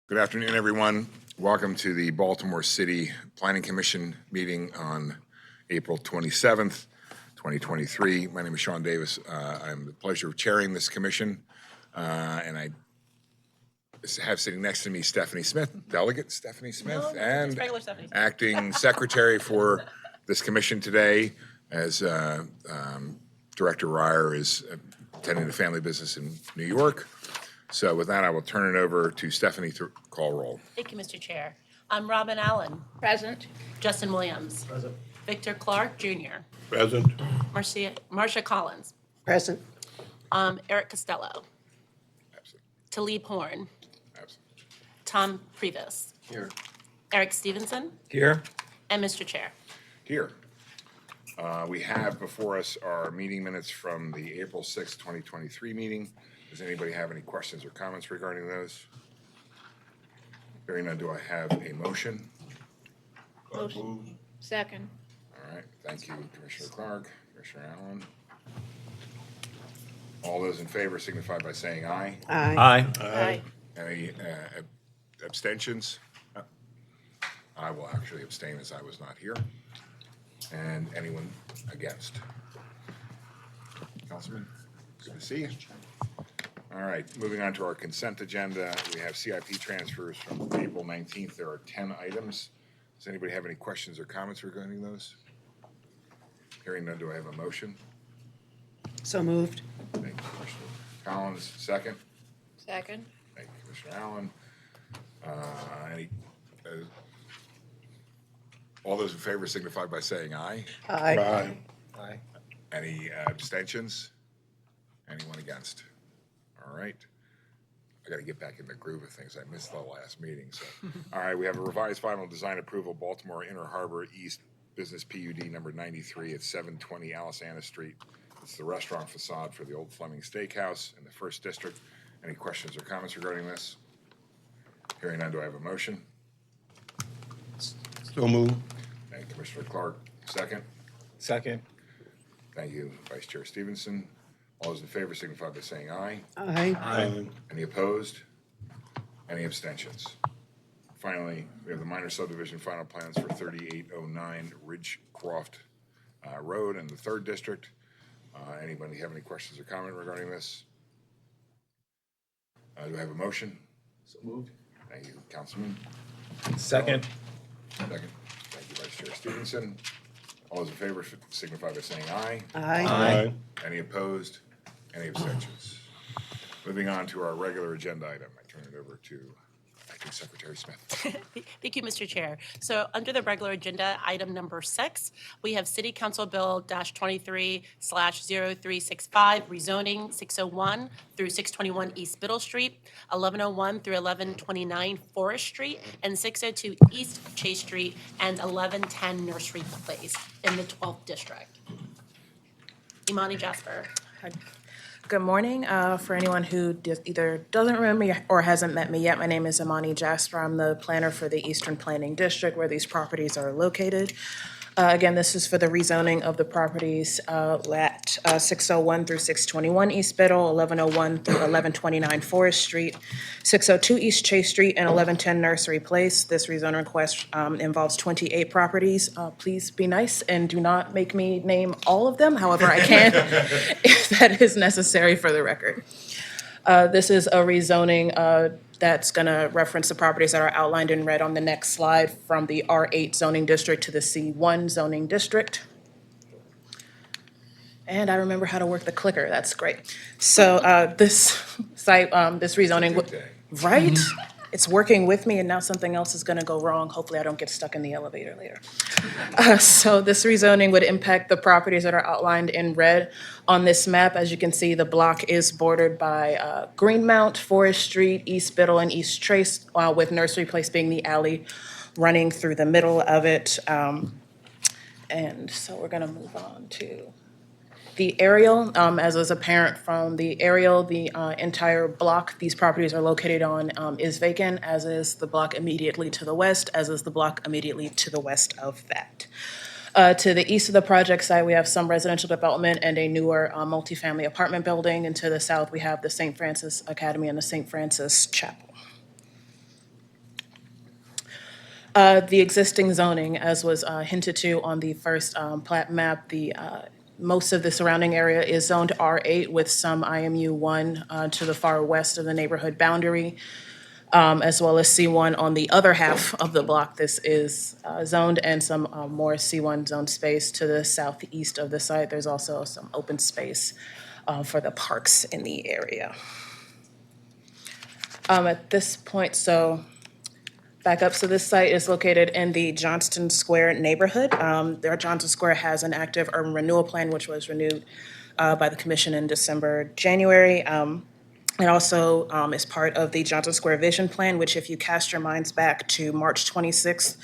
Good afternoon, everyone. Welcome to the Baltimore City Planning Commission meeting on April 27th, 2023. My name is Sean Davis. I have the pleasure of chairing this commission, and I have sitting next to me Stephanie Smith, Delegate Stephanie Smith, and acting secretary for this commission today, as Director Ryer is attending to family business in New York. So with that, I will turn it over to Stephanie to call roll. Thank you, Mr. Chair. I'm Robin Allen. Present. Justin Williams. Present. Victor Clark, Jr. Present. Marcia Collins. Present. Eric Costello. Absent. Talib Horn. Absent. Tom Previs. Here. Eric Stevenson. Here. And Mr. Chair. Here. We have before us our meeting minutes from the April 6th, 2023 meeting. Does anybody have any questions or comments regarding those? Hearing none, do I have a motion? Motion. Second. All right, thank you, Commissioner Clark, Commissioner Allen. All those in favor signify by saying aye. Aye. Aye. Any abstentions? I will actually abstain as I was not here. And anyone against? Councilman, good to see you. All right, moving on to our consent agenda. We have CIP transfers from April 19th. There are 10 items. Does anybody have any questions or comments regarding those? Hearing none, do I have a motion? So moved. Thank you, Commissioner Collins. Second. Second. Thank you, Commissioner Allen. All those in favor signify by saying aye. Aye. Aye. Any abstentions? Anyone against? All right. I got to get back in the groove of things. I missed the last meeting. So, all right, we have a revised final design approval, Baltimore Inner Harbor East Business PUD number 93 at 720 Alisana Street. It's the restaurant facade for the Old Fleming Steakhouse in the First District. Any questions or comments regarding this? Hearing none, do I have a motion? So moved. Thank you, Commissioner Clark. Second. Second. Thank you, Vice Chair Stevenson. All those in favor signify by saying aye. Aye. Aye. Any opposed? Any abstentions? Finally, we have the minor subdivision final plans for 3809 Ridgecroft Road in the 3rd District. Anybody have any questions or comment regarding this? Do I have a motion? So moved. Thank you, Councilman. Second. Second. Thank you, Vice Chair Stevenson. All those in favor signify by saying aye. Aye. Any opposed? Any abstentions? Moving on to our regular agenda item, I turn it over to Acting Secretary Smith. Thank you, Mr. Chair. So under the regular agenda, item number 6, we have City Council Bill -23/0365, rezoning 601 through 621 East Biddle Street, 1101 through 1129 Forest Street, and 602 East Chase Street, and 1110 Nursery Place in the 12th District. Imani Jasper. Good morning. For anyone who either doesn't remember me or hasn't met me yet, my name is Imani Jasper. I'm the planner for the Eastern Planning District where these properties are located. Again, this is for the rezoning of the properties at 601 through 621 East Biddle, 1101 through 1129 Forest Street, 602 East Chase Street, and 1110 Nursery Place. This rezoning request involves 28 properties. Please be nice and do not make me name all of them. However, I can if that is necessary for the record. This is a rezoning that's going to reference the properties that are outlined in red on the next slide from the R8 zoning district to the C1 zoning district. And I remember how to work the clicker. That's great. So this site, this rezoning, right? It's working with me, and now something else is going to go wrong. Hopefully I don't get stuck in the elevator later. So this rezoning would impact the properties that are outlined in red on this map. As you can see, the block is bordered by Greenmount, Forest Street, East Biddle, and East Trace, with Nursery Place being the alley running through the middle of it. And so we're going to move on to the aerial. As is apparent from the aerial, the entire block these properties are located on is vacant, as is the block immediately to the west, as is the block immediately to the west of that. To the east of the project site, we have some residential development and a newer multifamily apartment building. And to the south, we have the St. Francis Academy and the St. Francis Chapel. The existing zoning, as was hinted to on the first plat map, most of the surrounding area is zoned R8 with some IMU 1 to the far west of the neighborhood boundary, as well as C1 on the other half of the block. This is zoned, and some more C1 zone space to the southeast of the site. There's also some open space for the parks in the area. At this point, back up, so this site is located in the Johnston Square neighborhood. Johnston Square has an active urban renewal plan, which was renewed by the commission in December, January. It also is part of the Johnston Square Vision Plan, which if you cast your minds back to March 26th,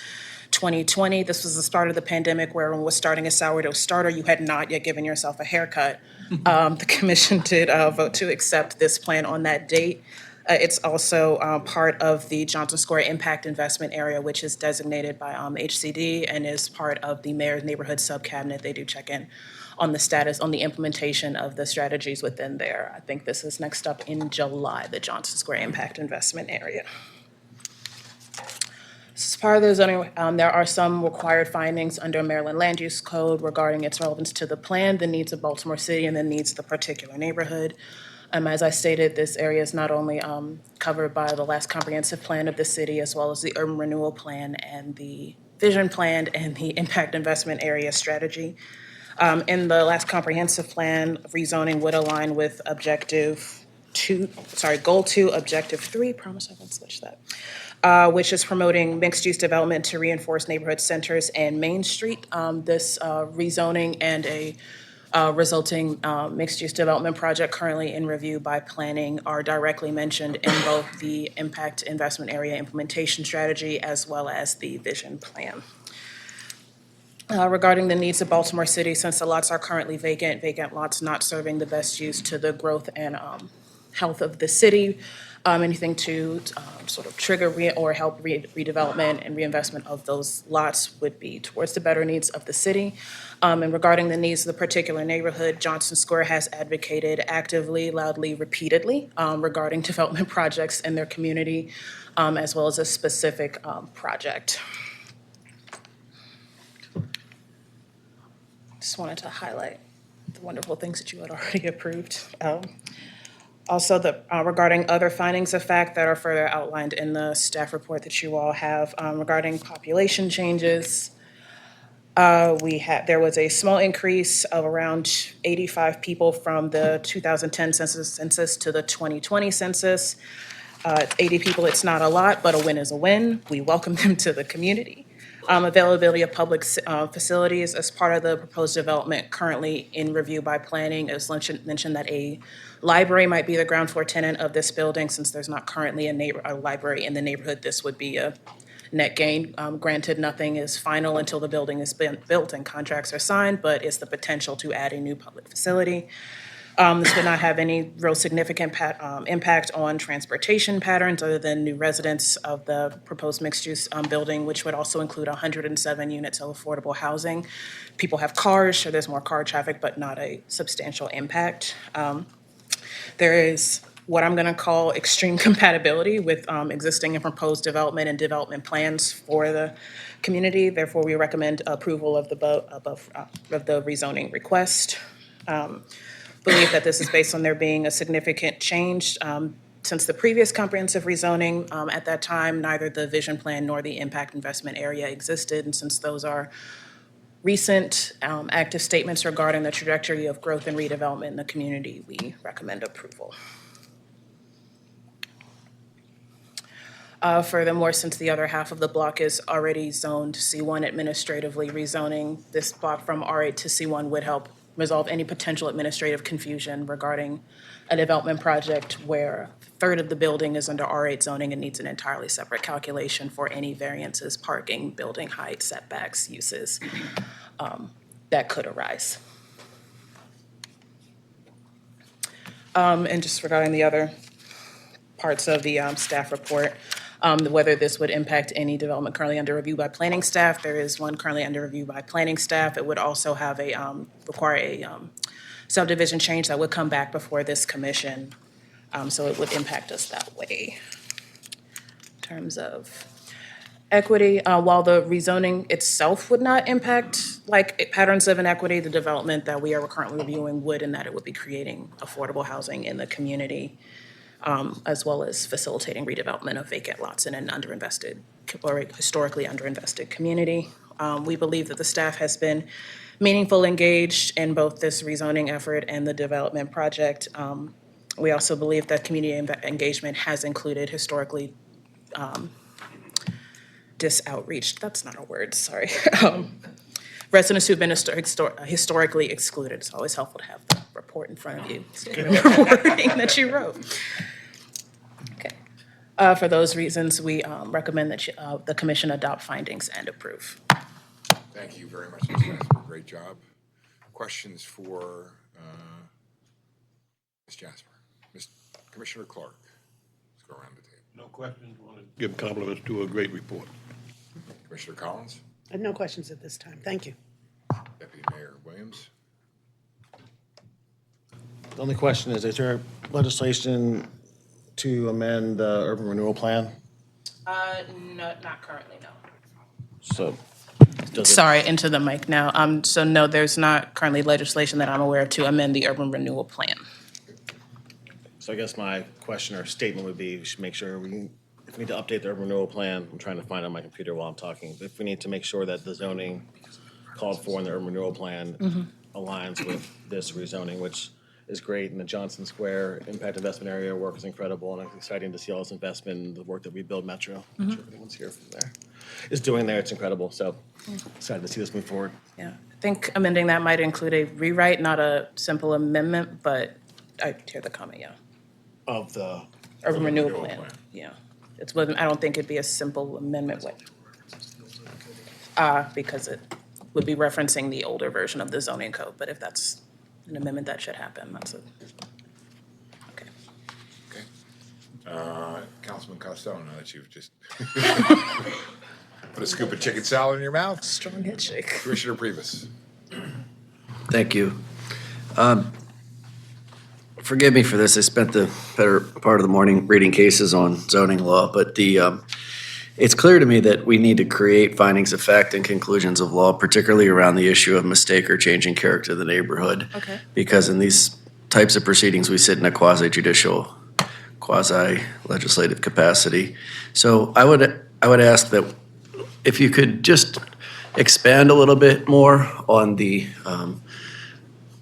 2020, this was the start of the pandemic where everyone was starting a sourdough starter. You had not yet given yourself a haircut. The commission did vote to accept this plan on that date. It's also part of the Johnston Square Impact Investment Area, which is designated by HCD and is part of the Mayor's Neighborhood Subcabinet. They do check in on the status, on the implementation of the strategies within there. I think this is next up in July, the Johnston Square Impact Investment Area. As part of the zoning, there are some required findings under Maryland Land Use Code regarding its relevance to the plan, the needs of Baltimore City, and the needs of the particular neighborhood. As I stated, this area is not only covered by the last comprehensive plan of the city, as well as the urban renewal plan and the vision plan and the impact investment area strategy. In the last comprehensive plan, rezoning would align with goal 2, objective 3, promise I won't switch that, which is promoting mixed-use development to reinforce neighborhood centers and Main Street. This rezoning and a resulting mixed-use development project currently in review by planning are directly mentioned in both the impact investment area implementation strategy as well as the vision plan. Regarding the needs of Baltimore City, since the lots are currently vacant lots not serving the best use to the growth and health of the city, anything to sort of trigger or help redevelopment and reinvestment of those lots would be towards the better needs of the city. And regarding the needs of the particular neighborhood, Johnston Square has advocated actively, loudly, repeatedly regarding development projects in their community, as well as a specific project. Just wanted to highlight the wonderful things that you had already approved. Also, regarding other findings of fact that are further outlined in the staff report that you all have regarding population changes. There was a small increase of around 85 people from the 2010 census to the 2020 census. It's 80 people, it's not a lot, but a win is a win. We welcome them to the community. Availability of public facilities as part of the proposed development currently in review by planning. As mentioned that a library might be the ground floor tenant of this building. Since there's not currently a library in the neighborhood, this would be a net gain. Granted, nothing is final until the building is built and contracts are signed, but it's the potential to add a new public facility. This would not have any real significant impact on transportation patterns other than new residents of the proposed mixed-use building, which would also include 107 units of affordable housing. People have cars, so there's more car traffic, but not a substantial impact. There is what I'm going to call extreme compatibility with existing and proposed development and development plans for the community. Therefore, we recommend approval of the rezoning request. Believe that this is based on there being a significant change since the previous comprehensive rezoning. At that time, neither the vision plan nor the impact investment area existed, and since those are recent active statements regarding the trajectory of growth and redevelopment in the community, we recommend approval. Furthermore, since the other half of the block is already zoned C1 administratively, rezoning this block from R8 to C1 would help resolve any potential administrative confusion regarding a development project where a third of the building is under R8 zoning and needs an entirely separate calculation for any variances, parking, building height, setbacks, uses that could arise. And just regarding the other parts of the staff report, whether this would impact any development currently under review by planning staff. There is one currently under review by planning staff. It would also have require a subdivision change that would come back before this commission. So it would impact us that way. In terms of equity, while the rezoning itself would not impact like patterns of inequity, the development that we are currently reviewing would, in that it would be creating affordable housing in the community, as well as facilitating redevelopment of vacant lots in an underinvested or historically underinvested community. We believe that the staff has been meaningful, engaged in both this rezoning effort and the development project. We also believe that community engagement has included historically disoutreached, that's not a word, sorry. Residents who've been historically excluded. It's always helpful to have the report in front of you, so you remember wording that you wrote. Okay. For those reasons, we recommend that the commission adopt findings and approve. Thank you very much, Ms. Jasper. Great job. Questions for Ms. Jasper? Commissioner Clark, let's go around the table. No questions. Want to give compliments to a great report. Commissioner Collins, I have no questions at this time. Thank you. Deputy Mayor Williams. The only question is there legislation to amend the urban renewal plan? No, not currently, no. So, does it, Sorry, into the mic now. So no, there's not currently legislation that I'm aware of to amend the urban renewal plan. so I guess my question or statement would be, we should make sure if we need to update the urban renewal plan, I'm trying to find it on my computer while I'm talking, but if we need to make sure that the zoning called for in the urban renewal plan aligns with this rezoning, which is great, and the Johnson Square impact investment area work is incredible, and it's exciting to see all this investment and the work that we build Metro. I'm sure if anyone's here from there is doing there. It's incredible. So excited to see this move forward. Yeah, I think amending that might include a rewrite, not a simple amendment, but I hear the comment, yeah. Of the Urban renewal renewal plan, plan. yeah. I don't think it'd be a simple amendment because it would be referencing the older version of the zoning code, but if that's an amendment that should happen, that's it. Okay. Okay. Councilman Costello, now that you've just put a scoop of chicken salad in your mouth. Strong head shake. Commissioner Priebus. Thank you. Forgive me for this. I spent the better part of the morning reading cases on zoning law, but it's clear to me that we need to create findings of fact and conclusions of law, particularly around the issue of mistake or changing character of the neighborhood. Okay. Because in these types of proceedings, we sit in a quasi-judicial, quasi-legislative capacity. So I would ask that if you could just expand a little bit more on the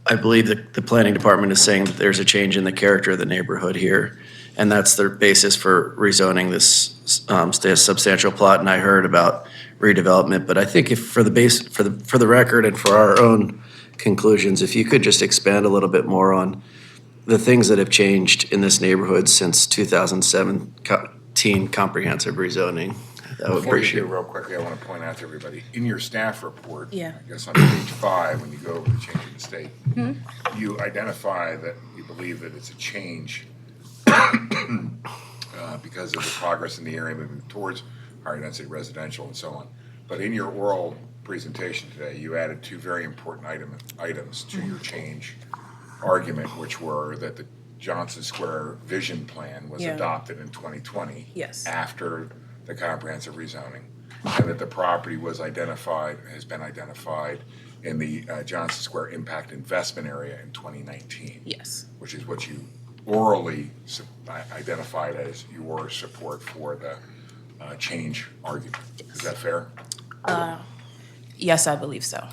I believe that the planning department is saying that there's a change in the character of the neighborhood here, and that's their basis for rezoning this substantial plot. And I heard about redevelopment, but I think if for the record and for our own conclusions, if you could just expand a little bit more on the things that have changed in this neighborhood since 2017 comprehensive rezoning, I would Before you appreciate do, it. real quickly, I want to point out to everybody, in your staff report, Yeah. I guess on page 5, when you go over the change in the state, you identify that you believe that it's a change because of the progress in the area moving towards higher density residential and so on. But in your oral presentation today, you added 2 very important items to your change argument, which were that the Johnson Square vision plan was Yeah. adopted in 2020. Yes. After the comprehensive rezoning, and that the property was has been identified in the Johnson Square impact investment area in 2019. Yes. Which is what you orally identified as your support for the change argument. Is that fair? Yes, I believe so.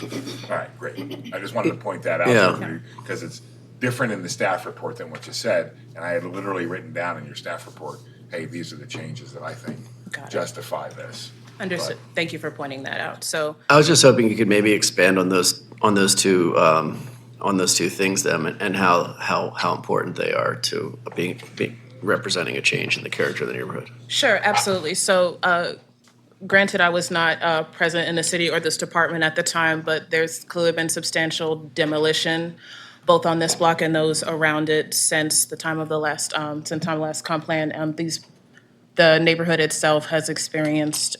All right, great. I just wanted to point that out Yeah. because it's different in the staff report than what you said, and I had literally written down in your staff report, hey, these are the changes that I think Got it. justify this. Understood. Thank you for pointing that out. So, I was just hoping you could maybe expand on those two things then, and how important they are to being representing a change in the character of the neighborhood. sure, absolutely. So, granted, I was not present in the city or this department at the time, but there's clearly been substantial demolition, both on this block and those around it, since the time of the last comp plan. The neighborhood itself has experienced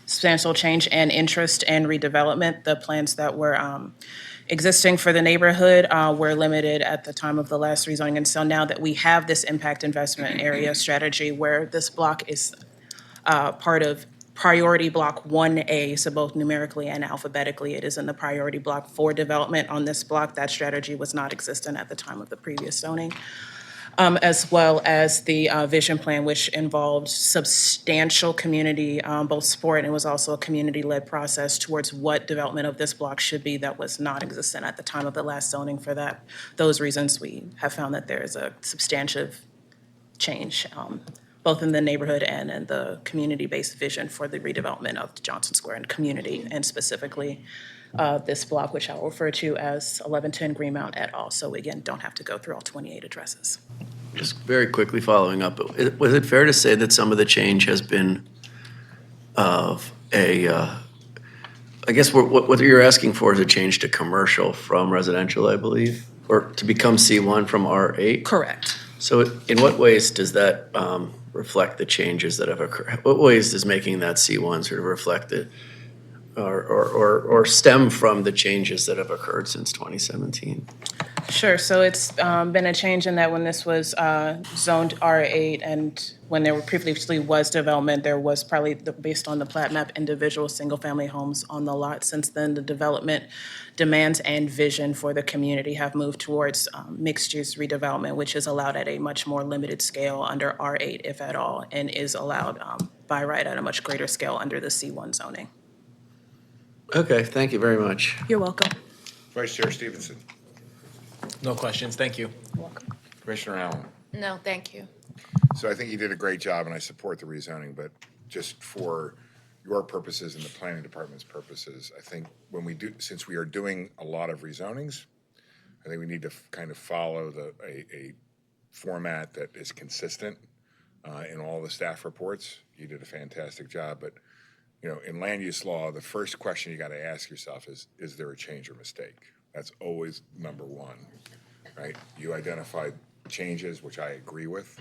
substantial change and interest and redevelopment. The plans that were existing for the neighborhood were limited at the time of the last rezoning. And so now that we have this impact investment area strategy where this block is part of priority block 1A, so both numerically and alphabetically, it is in the priority block for development on this block. That strategy was not existent at the time of the previous zoning. As well as the vision plan, which involved substantial community, both support, and it was also a community-led process towards what development of this block should be that was not existent at the time of the last zoning. For that, those reasons, we have found that there is a substantive change, both in the neighborhood and in the community-based vision for the redevelopment of Johnson Square and community, and specifically this block, which I'll refer to as 1110 Greenmount et al. So again, don't have to go through all 28 addresses. Just very quickly following up, was it fair to say that some of the change has been of I guess what you're asking for is a change to commercial from residential, I believe, or to become C1 from R8? Correct. So in what ways does that reflect the changes that have occurred? What ways does making that C1 sort of reflect it or stem from the changes that have occurred since 2017? Sure, so it's been a change in that when this was zoned R8 and when there previously was development, there was probably, based on the plat map, individual single-family homes on the lot. Since then, the development demands and vision for the community have moved towards mixed-use redevelopment, which is allowed at a much more limited scale under R8, if at all, and is allowed by right at a much greater scale under the C1 zoning. Okay, thank you very much. You're welcome. Vice Chair Stevenson. No questions, thank you. Commissioner Allen. No, thank you. So I think you did a great job, and I support the rezoning, but just for your purposes and the planning department's purposes, I think when we do, since we are doing a lot of rezonings, I think we need to kind of follow a format that is consistent in all the staff reports. You did a fantastic job, but in land use law, the first question you got to ask yourself is there a change or mistake? That's always number one, right? You identified changes, which I agree with,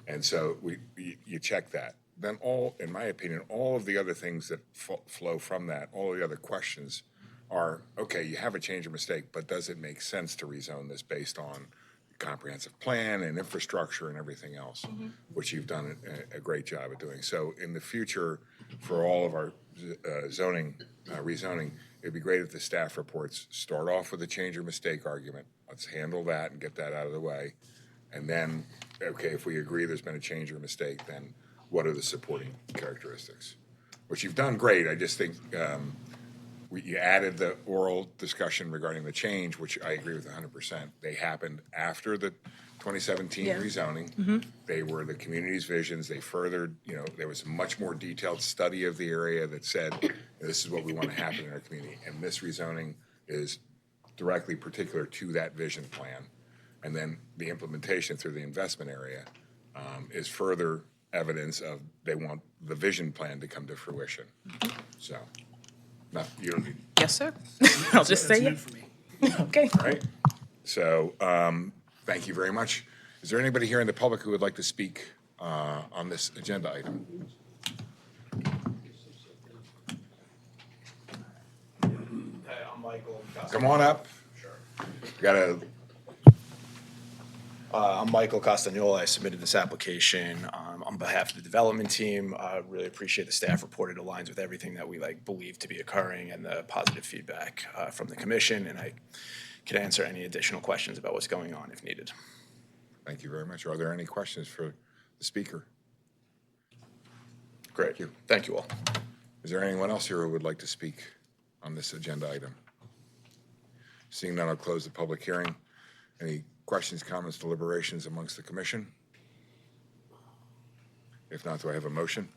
and so you check that. Then in my opinion, all of the other things that flow from that, all the other questions are, okay, you have a change or mistake, but does it make sense to rezone this based on comprehensive plan and infrastructure and everything else, which you've done a great job of doing. So in the future, for all of our rezoning, it'd be great if the staff reports start off with a change or mistake argument. Let's handle that and get that out of the way. And then, okay, if we agree there's been a change or a mistake, then what are the supporting characteristics? Which you've done great. I just think you added the oral discussion regarding the change, which I agree with 100%. They happened after the 2017 rezoning. They were the community's visions. They furthered, there was a much more detailed study of the area that said, this is what we want to happen in our community. And this rezoning is directly particular to that vision plan. And then the implementation through the investment area is further evidence of they want the vision plan to come to fruition. So, you don't need. Yes, sir. I'll just say yes. Okay. Right. So, thank you very much. Is there anybody here in the public who would like to speak on this agenda item? I'm Michael. Come on up. Sure. I'm Michael Castagnola. I submitted this application on behalf of the development team. I really appreciate the staff report. It aligns with everything that we believe to be occurring and the positive feedback from the commission, and I can answer any additional questions about what's going on if needed. Thank you very much. Are there any questions for the speaker? Great. Thank you all. Is there anyone else here who would like to speak on this agenda item? Seeing none, I'll close the public hearing. Any questions, comments, deliberations amongst the commission? If not, do I have a motion?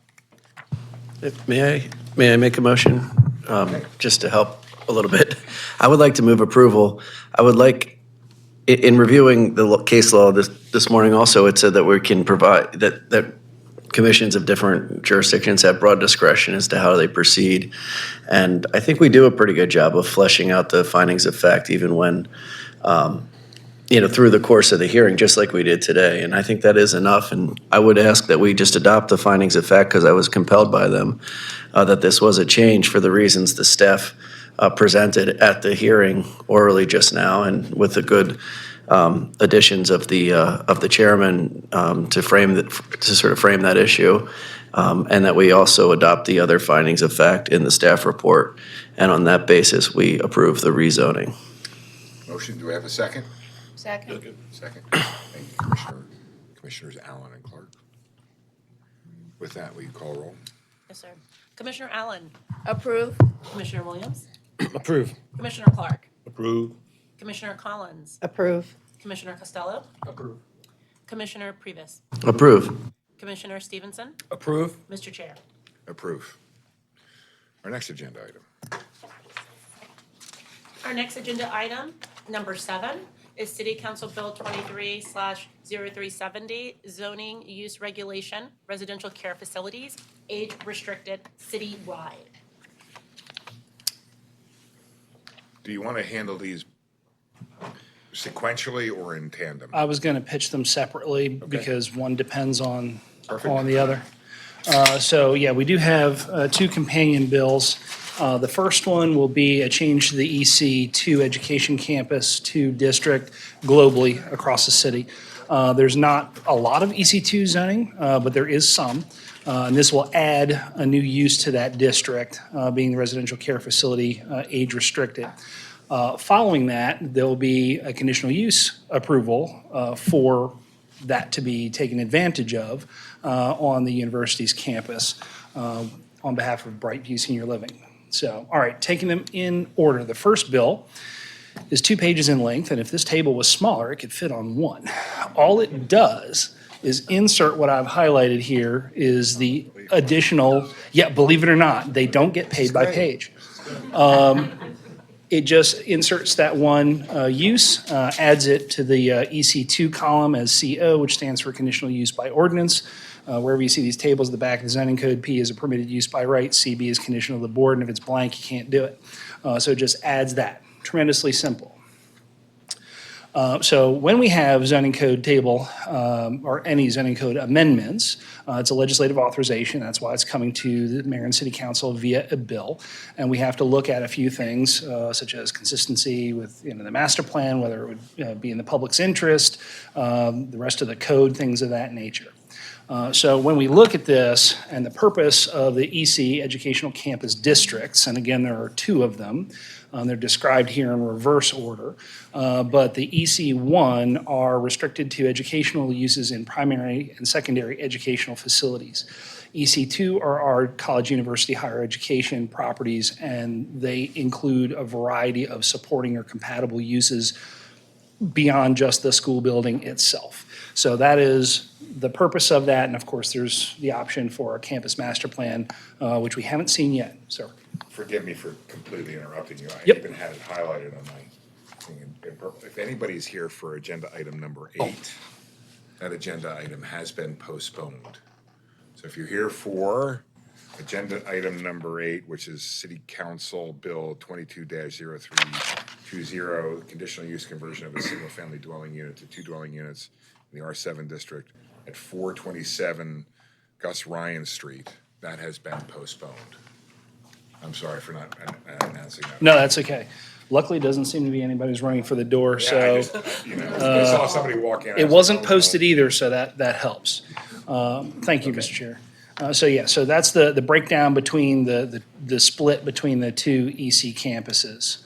May I make a motion, just to help a little bit? I would like to move approval. I would like, in reviewing the case law this morning also, it said that we can provide, that commissions of different jurisdictions have broad discretion as to how they proceed. And I think we do a pretty good job of fleshing out the findings of fact, even when, through the course of the hearing, just like we did today. And I think that is enough. And I would ask that we just adopt the findings of fact, because I was compelled by them, that this was a change for the reasons the staff presented at the hearing orally just now, and with the good additions of the chairman to sort of frame that issue. and that we also adopt the other findings of fact in the staff report. And on that basis, we approve the rezoning. Motion, do we have a second? Second. Second. Thank you, Commissioners Allen and Clark. With that, will you call roll? Yes, sir. Commissioner Allen. Approve. Commissioner Williams. Approve. Commissioner Clark. Approve. Commissioner Collins. Approve. Commissioner Costello. Approve. Commissioner Priebus. Approve. Commissioner Stevenson. Approve. Mr. Chair. Approve. Our next agenda item. Our next agenda item, number 7, is City Council Bill 23/0370, zoning use regulation, residential care facilities, age restricted citywide. Do you want to handle these sequentially or in tandem? I was going to pitch them separately because one depends on Perfect. the other. So, yeah, we do have 2 companion bills. The first one will be a change to the EC2 education campus to district globally across the city. There's not a lot of EC2 zoning, but there is some. And this will add a new use to that district, being the residential care facility, age restricted. Following that, there'll be a conditional use approval for that to be taken advantage of on the university's campus on behalf of Brightview Senior Living. So, all right, taking them in order. The first bill is 2 pages in length, and if this table was smaller, it could fit on one. All it does is insert what I've highlighted here is the additional, yeah, believe it or not, they don't get paid by page. It just inserts that one use, adds it to the EC2 column as CO, which stands for conditional use by ordinance. Wherever you see these tables at the back of the zoning code, P is a permitted use by right, CB is conditional of the board, and if it's blank, you can't do it. So it just adds that. Tremendously simple. So when we have zoning code table or any zoning code amendments, it's a legislative authorization. That's why it's coming to the mayor and city council via a bill. And we have to look at a few things such as consistency with the master plan, whether it would be in the public's interest, the rest of the code, things of that nature. So when we look at this and the purpose of the EC educational campus districts, and again, there are 2 of them, they're described here in reverse order, but the EC1 are restricted to educational uses in primary and secondary educational facilities. EC2 are our college, university, higher education properties, and they include a variety of supporting or compatible uses beyond just the school building itself. So that is the purpose of that, and of course, there's the option for a campus master plan, which we haven't seen yet, so. Forgive me for completely interrupting you. I Yep. even had it highlighted on my thing in purple. If anybody's here for agenda item number 8, that agenda item has been postponed. So if you're here for agenda item number 8, which is City Council Bill 22-0320, conditional use conversion of a single-family dwelling unit to 2 dwelling units in the R7 district at 427 Gus Ryan Street, that has been postponed. I'm sorry for not announcing that. No, that's okay. Luckily, it doesn't seem to be anybody who's running for the door, Yeah, I so just, I saw somebody walk in. I it was wasn't like, oh, posted either, so that helps. Thank you, Mr. Chair. So that's the breakdown between the split between the 2 EC campuses.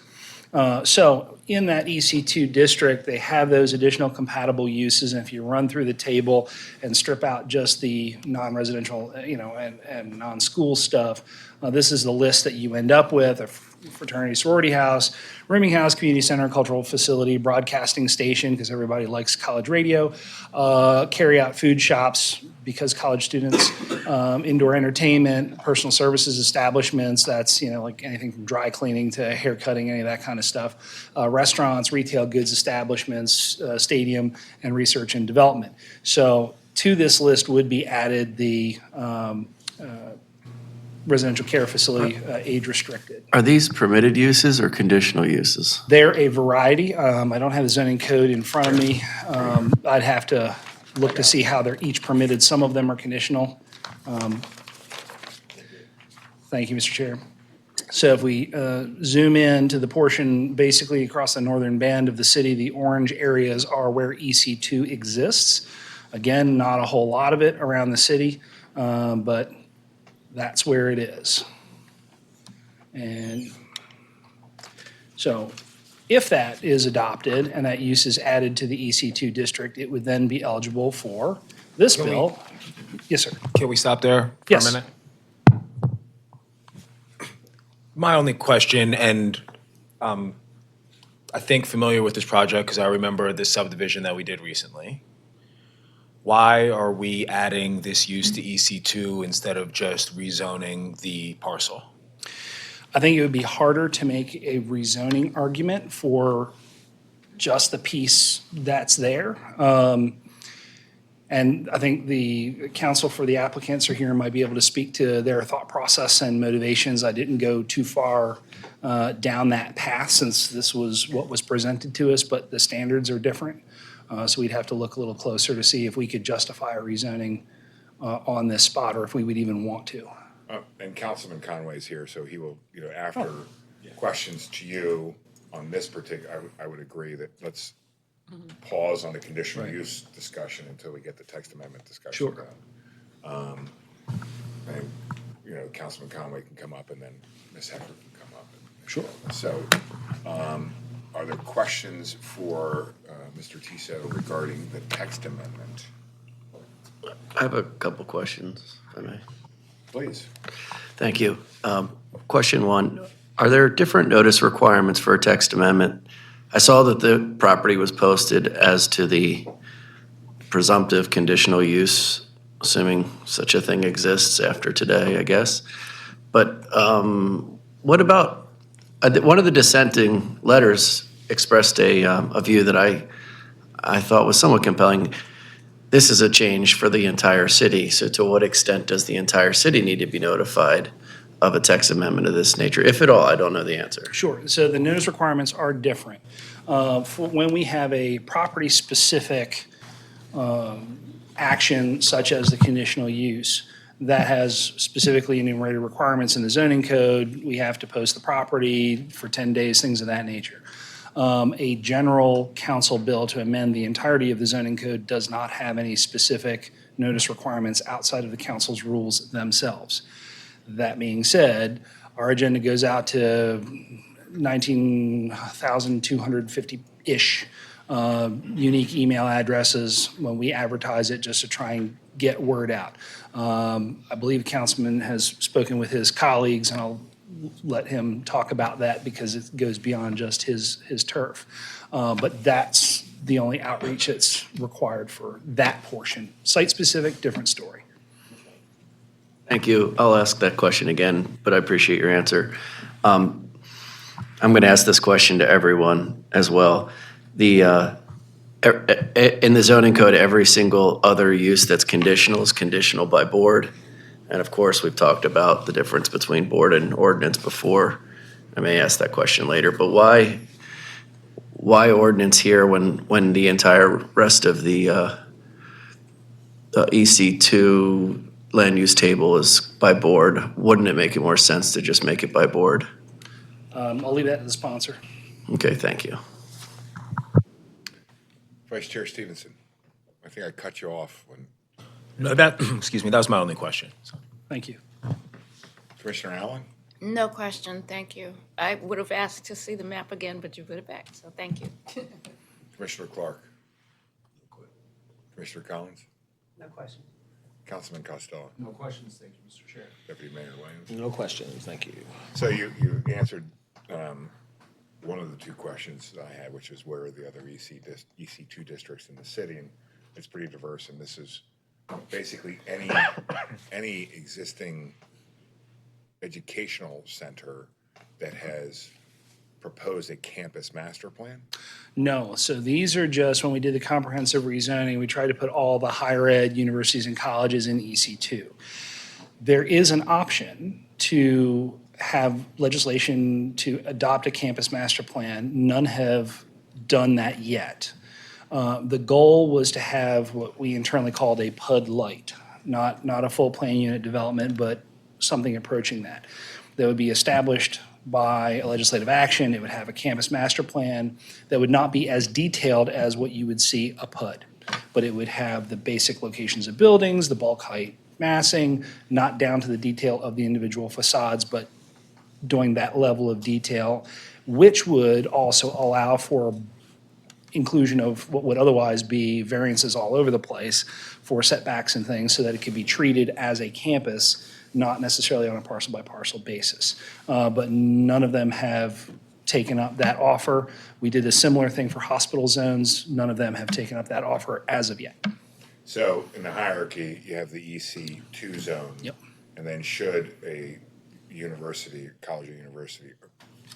So in that EC2 district, they have those additional compatible uses, and if you run through the table and strip out just the non-residential, and non-school stuff, this is the list that you end up with: a fraternity sorority house, rooming house, community center, cultural facility, broadcasting station, because everybody likes college radio, carry-out food shops, because college students, indoor entertainment, personal services establishments, that's, like anything from dry cleaning to hair cutting, any of that kind of stuff, restaurants, retail goods establishments, stadium, and research and development. So to this list would be added the residential care facility, age restricted. Are these permitted uses or conditional uses? They're a variety. I don't have the zoning code in front of me. I'd have to look to see how they're each permitted. Some of them are conditional. Thank you, Mr. Chair. So if we zoom in to the portion basically across the northern band of the city, the orange areas are where EC2 exists. Again, not a whole lot of it around the city. but that's where it is. And so if that is adopted and that use is added to the EC2 district, it would then be eligible for this Can we- bill. Yes, sir. Can we stop there for a Yes. minute? My only question, and I think familiar with this project because I remember this subdivision that we did recently. Why are we adding this use to EC2 instead of just rezoning the parcel? I think it would be harder to make a rezoning argument for just the piece that's there. And I think the counsel for the applicants are here and might be able to speak to their thought process and motivations. I didn't go too far down that path since this was what was presented to us, but the standards are different. So we'd have to look a little closer to see if we could justify a rezoning on this spot or if we would even want to. And Councilman Conway's here, so he will, after questions to you on this particular, I would agree that let's pause on the conditional use discussion until we get the text amendment discussion Sure. done. And, Councilman Conway can come up and then Ms. Hecker can come up. Sure. So, are there questions for Mr. Tiso regarding the text amendment? I have a couple questions, if I may. Please. Thank you. Question one, are there different notice requirements for a text amendment? I saw that the property was posted as to the presumptive conditional use, assuming such a thing exists after today, I guess. But what about, one of the dissenting letters expressed a view that I thought was somewhat compelling. This is a change for the entire city, so to what extent does the entire city need to be notified of a text amendment of this nature? If at all, I don't know the answer. Sure. So the notice requirements are different. For when we have a property-specific action such as the conditional use that has specifically enumerated requirements in the zoning code, we have to post the property for 10 days, things of that nature. A general council bill to amend the entirety of the zoning code does not have any specific notice requirements outside of the council's rules themselves. That being said, our agenda goes out to 19,250-ish unique email addresses when we advertise it just to try and get word out. I believe Councilman has spoken with his colleagues, and I'll let him talk about that because it goes beyond just his turf. But that's the only outreach that's required for that portion. Site-specific, different story. Thank you. I'll ask that question again, but I appreciate your answer. I'm going to ask this question to everyone as well. In the zoning code, every single other use that's conditional is conditional by board. And of course, we've talked about the difference between board and ordinance before. I may ask that question later, but why ordinance here when the entire rest of the EC2 land use table is by board? Wouldn't it make it more sense to just make it by board? I'll leave that to the sponsor. Okay, thank you. Vice Chair Stevenson, I think I cut you off when No, that, excuse me, that was my only question. So. Thank you. Commissioner Allen? No question, thank you. I would have asked to see the map again, but you put it back, so thank you. Commissioner Clark? Commissioner Collins? No question. Councilman Costello? No questions, thank you, Mr. Chair. Deputy Mayor Williams? No questions, thank you. So you answered one of the two questions that I had, which is where are the other EC2 districts in the city? And it's pretty diverse, and this is basically any existing educational center that has proposed a campus master plan? No, so these are just, when we did the comprehensive rezoning, we tried to put all the higher ed universities and colleges in EC2. There is an option to have legislation to adopt a campus master plan. None have done that yet. The goal was to have what we internally called a PUD light, not a full plan unit development, but something approaching that. That would be established by a legislative action. It would have a campus master plan that would not be as detailed as what you would see a PUD, but it would have the basic locations of buildings, the bulk height, massing, not down to the detail of the individual facades, but doing that level of detail, which would also allow for inclusion of what would otherwise be variances all over the place for setbacks and things, so that it could be treated as a campus, not necessarily on a parcel by parcel basis. But none of them have taken up that offer. We did a similar thing for hospital zones. None of them have taken up that offer as of yet. So in the hierarchy, you have the EC2 zone. Yep. And then should a university, college or university,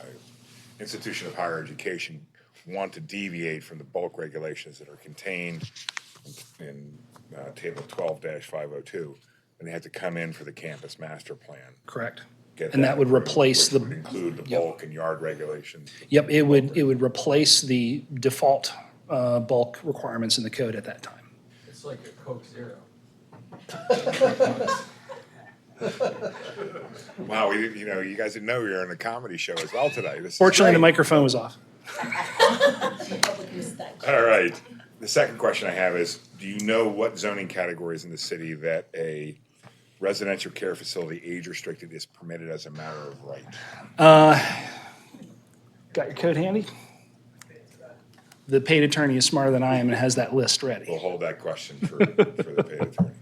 or institution of higher education want to deviate from the bulk regulations that are contained in Table 12-502, then they have to come in for the campus master plan. Correct. Get And that would approved, replace which the. would include the Yep. bulk and yard regulations. Yep, it would replace the default bulk requirements in the code at that time. It's like a Coke Zero. Wow, you guys didn't know you were in a comedy show as well today. This is Fortunately, the great. microphone was off. All right. The second question I have is, do you know what zoning categories in the city that a residential care facility age restricted is permitted as a matter of right? Got your code handy? The paid attorney is smarter than I am and has that list ready. We'll hold that question for the paid attorney.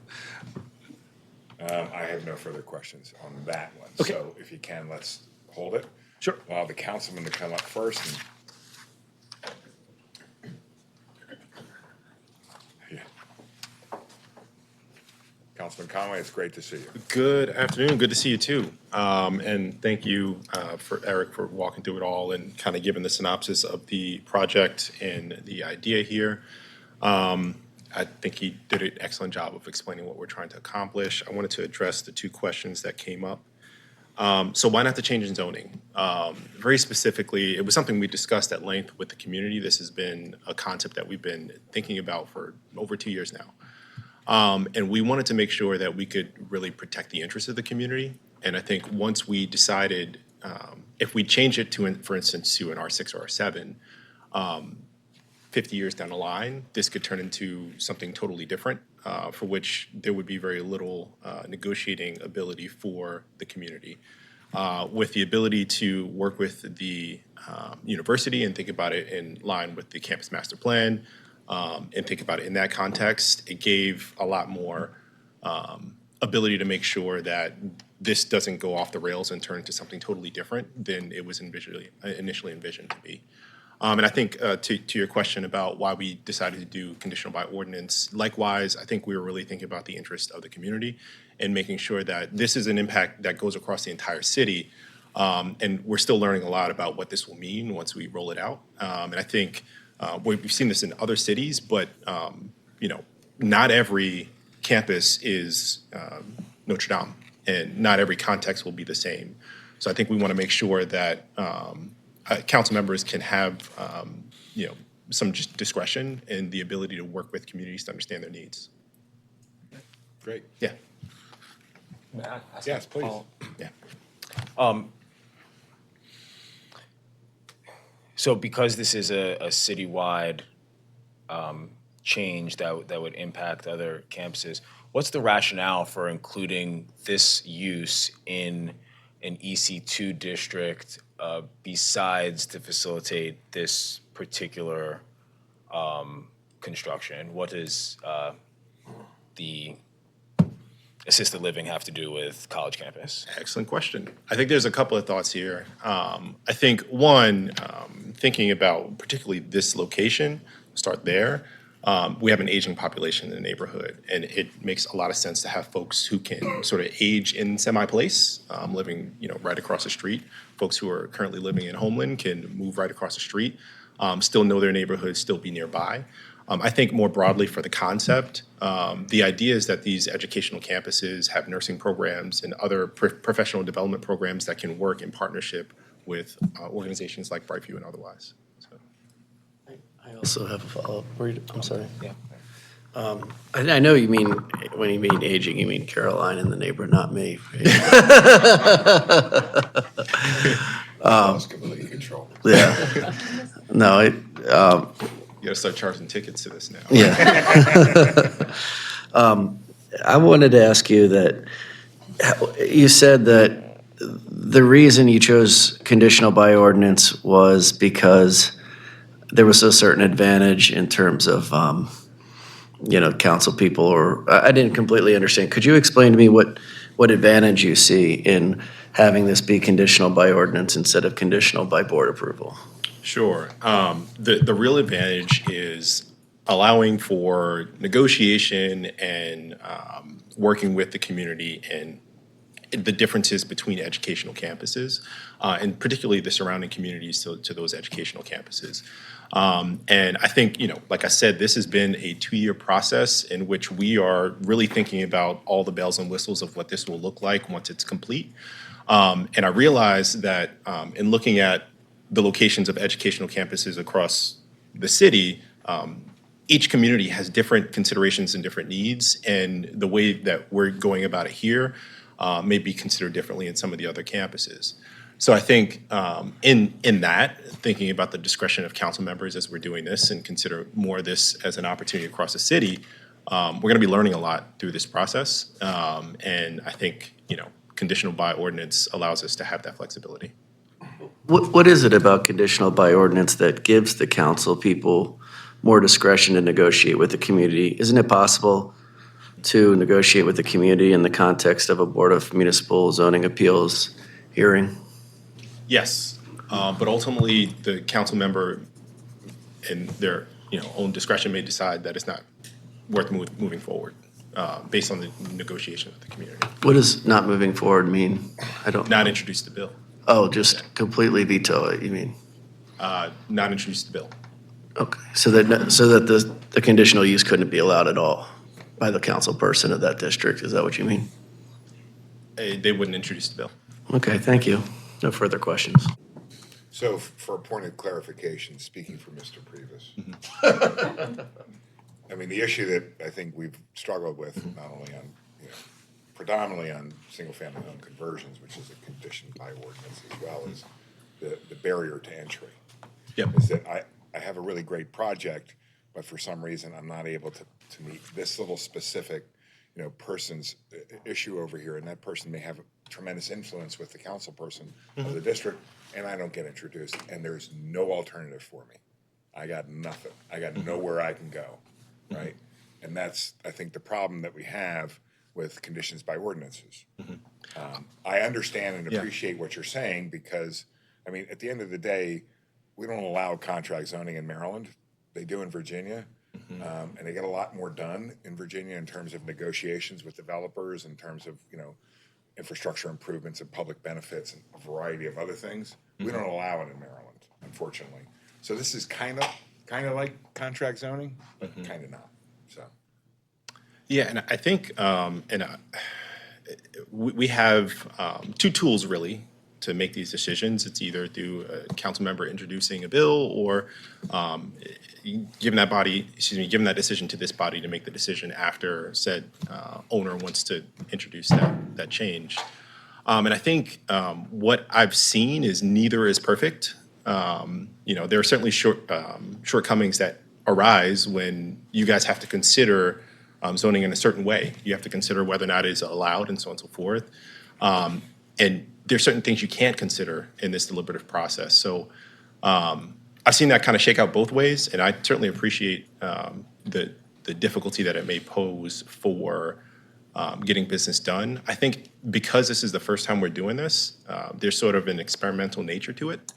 I have no further questions on that one. Okay. So if you can, let's hold it. Sure. Allow the councilman to come up first. And Councilman Conway, it's great to see you. Good afternoon. Good to see you too. And thank you for Eric for walking through it all and kind of giving the synopsis of the project and the idea here. I think he did an excellent job of explaining what we're trying to accomplish. I wanted to address the two questions that came up. So why not the change in zoning? Very specifically, it was something we discussed at length with the community. This has been a concept that we've been thinking about for over 2 years now. And we wanted to make sure that we could really protect the interests of the community. And I think once we decided, if we change it to, for instance, to an R6 or R7, 50 years down the line, this could turn into something totally different, for which there would be very little negotiating ability for the community. With the ability to work with the university and think about it in line with the campus master plan, and think about it in that context, it gave a lot more ability to make sure that this doesn't go off the rails and turn into something totally different than it was initially envisioned to be. And I think to your question about why we decided to do conditional by ordinance, likewise, I think we were really thinking about the interest of the community and making sure that this is an impact that goes across the entire city. And we're still learning a lot about what this will mean once we roll it out. And I think we've seen this in other cities, but not every campus is Notre Dame, and not every context will be the same. So I think we want to make sure that council members can have some just discretion and the ability to work with communities to understand their needs. Great. Yeah. Yes, please. Yeah. So because this is a citywide change that would impact other campuses, what's the rationale for including this use in an EC2 district besides to facilitate this particular construction? What does the assisted living have to do with college campus? Excellent question. I think there's a couple of thoughts here. I think one, thinking about particularly this location, start there. We have an aging population in the neighborhood, and it makes a lot of sense to have folks who can sort of age in semi-place, living right across the street. Folks who are currently living in Homeland can move right across the street, still know their neighborhood, still be nearby. I think more broadly for the concept, the idea is that these educational campuses have nursing programs and other professional development programs that can work in partnership with organizations like Brightview and otherwise. So. I also have a follow-up. I'm sorry. Yeah. I know you mean, when you mean aging, you mean Caroline in the neighborhood, not me. Lost complete control. Yeah. No, You gotta start charging tickets to this now. yeah. I wanted to ask you that, you said that the reason you chose conditional by ordinance was because there was a certain advantage in terms of, council people, or, I didn't completely understand. Could you explain to me what advantage you see in having this be conditional by ordinance instead of conditional by board approval? Sure. The real advantage is allowing for negotiation and working with the community and the differences between educational campuses, and particularly the surrounding communities to those educational campuses. And I think, like I said, this has been a 2-year process in which we are really thinking about all the bells and whistles of what this will look like once it's complete. And I realize that in looking at the locations of educational campuses across the city, each community has different considerations and different needs, and the way that we're going about it here may be considered differently in some of the other campuses. So I think in that, thinking about the discretion of council members as we're doing this and consider more of this as an opportunity across the city, we're going to be learning a lot through this process. And I think, conditional by ordinance allows us to have that flexibility. What is it about conditional by ordinance that gives the council people more discretion to negotiate with the community? Isn't it possible to negotiate with the community in the context of a Board of Municipal Zoning Appeals hearing? Yes, but ultimately, the council member in their, own discretion may decide that it's not worth moving forward, based on the negotiation with the community. What does not moving forward mean? I don't Not know. introduce the bill, Oh, just completely veto it, you mean? not introduce the bill. Okay, so that the conditional use couldn't be allowed at all by the council person of that district, is that what you mean? They wouldn't introduce the bill. Okay, thank you. No further questions. So for a point of clarification, speaking for Mr. Previs, I mean, the issue that I think we've struggled with, not only on, predominantly on single-family home conversions, which is a condition by ordinance as well, is the barrier to entry. Yep. Is that I have a really great project, but for some reason, I'm not able to meet this little specific, person's issue over here, and that person may have a tremendous influence with the council person of the district, and I don't get introduced, and there's no alternative for me. I got nothing. I got nowhere I can go, right? And that's, I think, the problem that we have with conditions by ordinances. I understand and appreciate what you're saying because, I mean, at the end of the day, we don't allow contract zoning in Maryland. They do in Virginia. And they get a lot more done in Virginia in terms of negotiations with developers, in terms of, infrastructure improvements and public benefits and a variety of other things. We don't allow it in Maryland, unfortunately. So this is kind of like contract zoning, but kind of not, so. Yeah, and I think, we have two tools really to make these decisions. It's either through a council member introducing a bill or giving that decision to this body to make the decision after said owner wants to introduce that change. And I think what I've seen is neither is perfect. There are certainly shortcomings that arise when you guys have to consider zoning in a certain way. You have to consider whether or not it is allowed and so on and so forth. And there's certain things you can't consider in this deliberative process. So I've seen that kind of shake out both ways, and I certainly appreciate the difficulty that it may pose for getting business done. I think because this is the first time we're doing this, there's sort of an experimental nature to it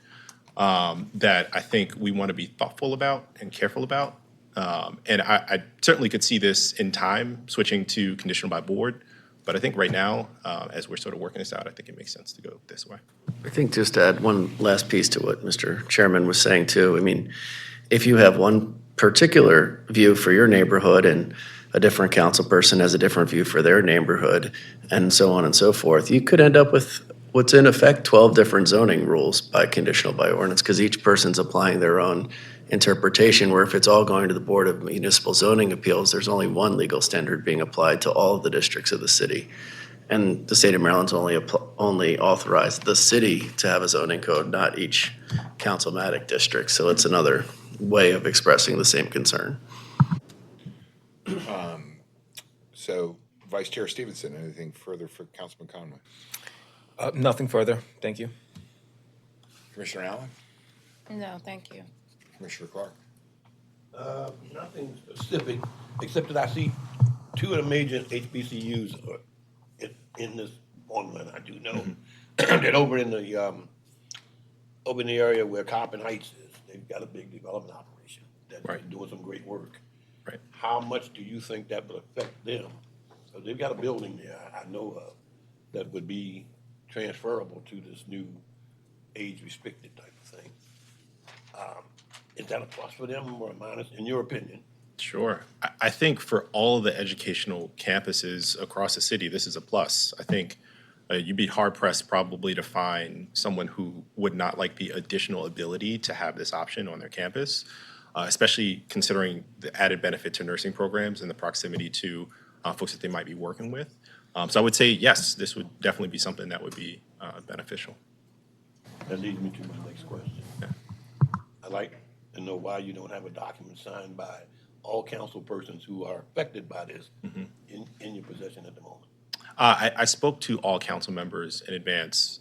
that I think we want to be thoughtful about and careful about. And I certainly could see this in time switching to conditional by board. But I think right now, as we're sort of working this out, I think it makes sense to go this way. I think just to add one last piece to what Mr. Chairman was saying too, I mean, if you have one particular view for your neighborhood and a different council person has a different view for their neighborhood and so on and so forth, you could end up with what's in effect 12 different zoning rules by conditional by ordinance because each person's applying their own interpretation, where if it's all going to the Board of Municipal Zoning Appeals, there's only one legal standard being applied to all of the districts of the city. And the state of Maryland's only authorized the city to have a zoning code, not each councilmatic district. So it's another way of expressing the same concern. So Vice Chair Stevenson, anything further for Councilman Conway? Nothing further. Thank you. Commissioner Allen? No, thank you. Commissioner Clark? Nothing specific, except that I see two of the major HBCUs are in this formula. I do know that over in the area where Coppin Heights is, they've got a big development operation that's Right. doing some great work. Right. How much do you think that will affect them? So they've got a building there I know of that would be transferable to this new age-restricted type of thing. Is that a plus for them or a minus, in your opinion? Sure. I think for all of the educational campuses across the city, this is a plus. I think you'd be hard pressed probably to find someone who would not like the additional ability to have this option on their campus, especially considering the added benefit to nursing programs and the proximity to folks that they might be working with. So I would say, yes, this would definitely be something that would be beneficial. That leads me to my next question. I'd like to know why you don't have a document signed by all council persons who are affected by this in your possession at the moment. I spoke to all council members in advance,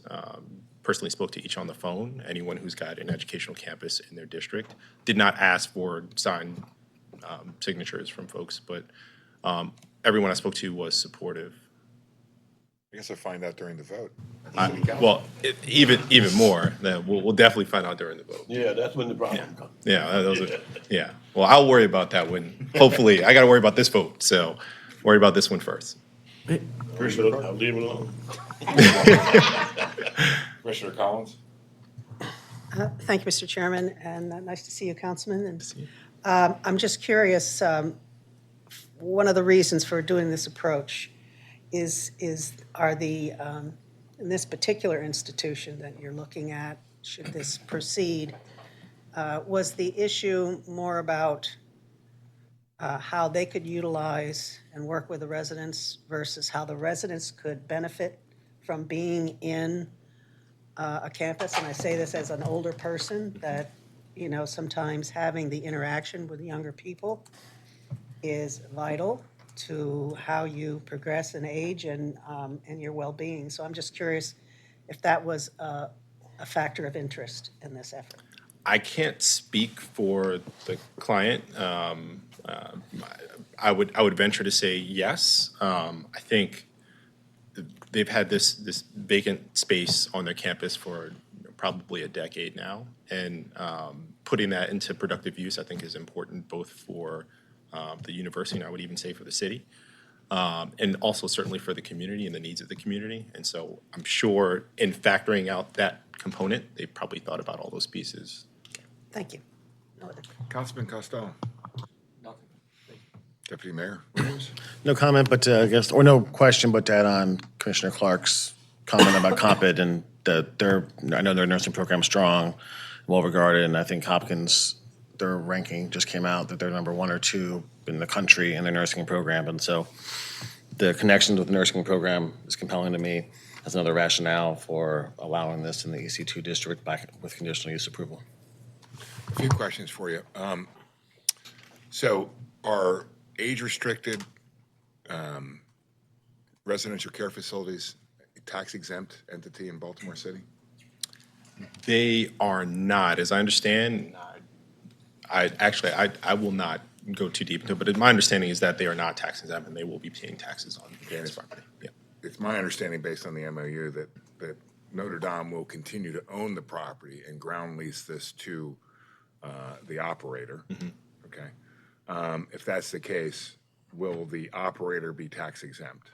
personally spoke to each on the phone, anyone who's got an educational campus in their district. Did not ask for signed signatures from folks, but everyone I spoke to was supportive. I guess I'll find out during the vote. Well, even more, we'll definitely find out during the vote. Yeah, that's when the problem comes. Yeah. Well, I'll worry about that when, hopefully, I gotta worry about this vote, so worry about this one first. I'll leave it alone. Commissioner Collins? Thank you, Mr. Chairman, and nice to see you, Councilman. And I'm just curious, one of the reasons for doing this approach are the, in this particular institution that you're looking at, should this proceed, was the issue more about how they could utilize and work with the residents versus how the residents could benefit from being in a campus? And I say this as an older person, that, you know, sometimes having the interaction with younger people is vital to how you progress in age and your well-being. So I'm just curious if that was a factor of interest in this effort. I can't speak for the client. I would venture to say yes. I think they've had this vacant space on their campus for probably a decade now, and putting that into productive use, I think, is important both for the university, and I would even say for the city, and also certainly for the community and the needs of the community. And so I'm sure in factoring out that component, they probably thought about all those pieces. Thank you. No other. Councilman Costello? Nothing. Deputy Mayor Williams? No comment, but I guess, or no question, but to add on Commissioner Clark's comment about Compet and I know their nursing program's strong, well-regarded, and I think Hopkins, their ranking just came out that they're number 1 or 2 in the country in their nursing program. And so the connections with the nursing program is compelling to me as another rationale for allowing this in the EC2 district back with conditional use approval. A few questions for you. So are age-restricted residential care facilities a tax-exempt entity in Baltimore City? They are not, as I understand. I will not go too deep into it, but my understanding is that they are not tax exempt and they will be paying taxes on this property. Yeah. It's my understanding, based on the MOU, that Notre Dame will continue to own the property and ground lease this to the operator. Okay. If that's the case, will the operator be tax exempt?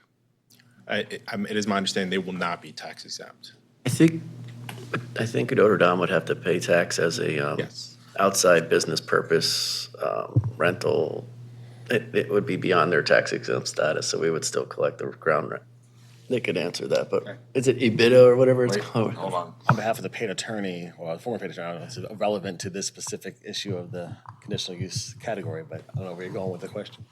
It is my understanding they will not be tax exempt. I think Notre Dame would have to pay tax as a Yes. outside business purpose rental. It would be beyond their tax exempt status, so we would still collect the ground rent. They could answer that, but is it EBITDA or whatever it's called? Hold on. On behalf of the paid attorney, or the former paid attorney, it's relevant to this specific issue of the conditional use category, but I don't know where you're going with the question.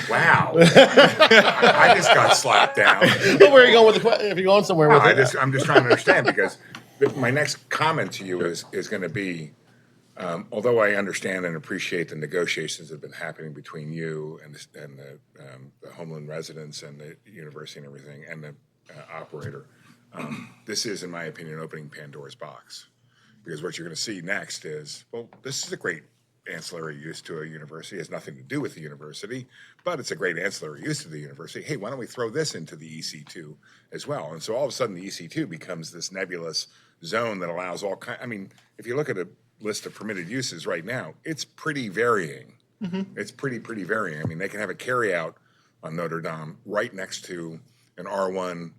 Wow. I just got slapped down. Where are you going with the question? If you're going somewhere with it. I'm just trying to understand, because my next comment to you is going to be, Although I understand and appreciate the negotiations that have been happening between you and the Homeland residents and the university and everything, and the operator, this is, in my opinion, opening Pandora's box. Because what you're going to see next is, well, this is a great ancillary use to a university. It has nothing to do with the university, but it's a great ancillary use to the university. Hey, why don't we throw this into the EC2 as well? And so all of a sudden, the EC2 becomes this nebulous zone that allows all kind. I mean, if you look at a list of permitted uses right now, it's pretty varying. It's pretty varying. I mean, they can have a carryout on Notre Dame right next to an R1,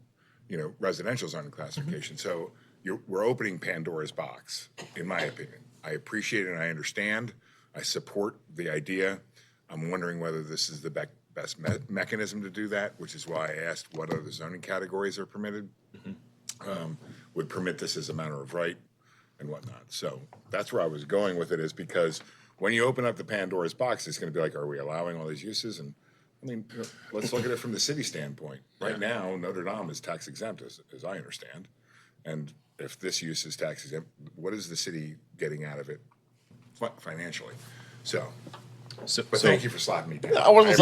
residential zoning classification. So we're opening Pandora's box, in my opinion. I appreciate it and I understand. I support the idea. I'm wondering whether this is the best mechanism to do that, which is why I asked what other zoning categories are permitted. Would permit this as a matter of right and whatnot. So that's where I was going with it, is because when you open up the Pandora's box, it's going to be like, are we allowing all these uses? And I mean, let's look at it from the city standpoint. Right now, Notre Dame is tax exempt, as I understand. And if this use is tax exempt, what is the city getting out of it financially? But thank you for slapping me down. I wasn't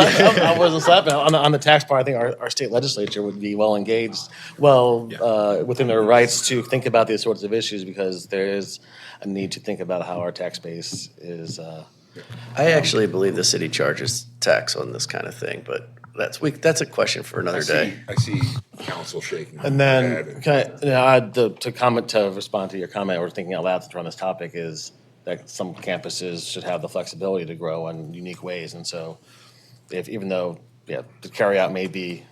slapping. On the tax part, I think our state legislature would be well engaged, within their rights to think about these sorts of issues, because there is a need to think about how our tax base is. I actually believe the city charges tax on this kind of thing, but that's a question for another day. I see council shaking. And their then, head. to respond to your comment, or thinking out loud on this topic, is that some campuses should have the flexibility to grow in unique ways. And so even though the carryout may be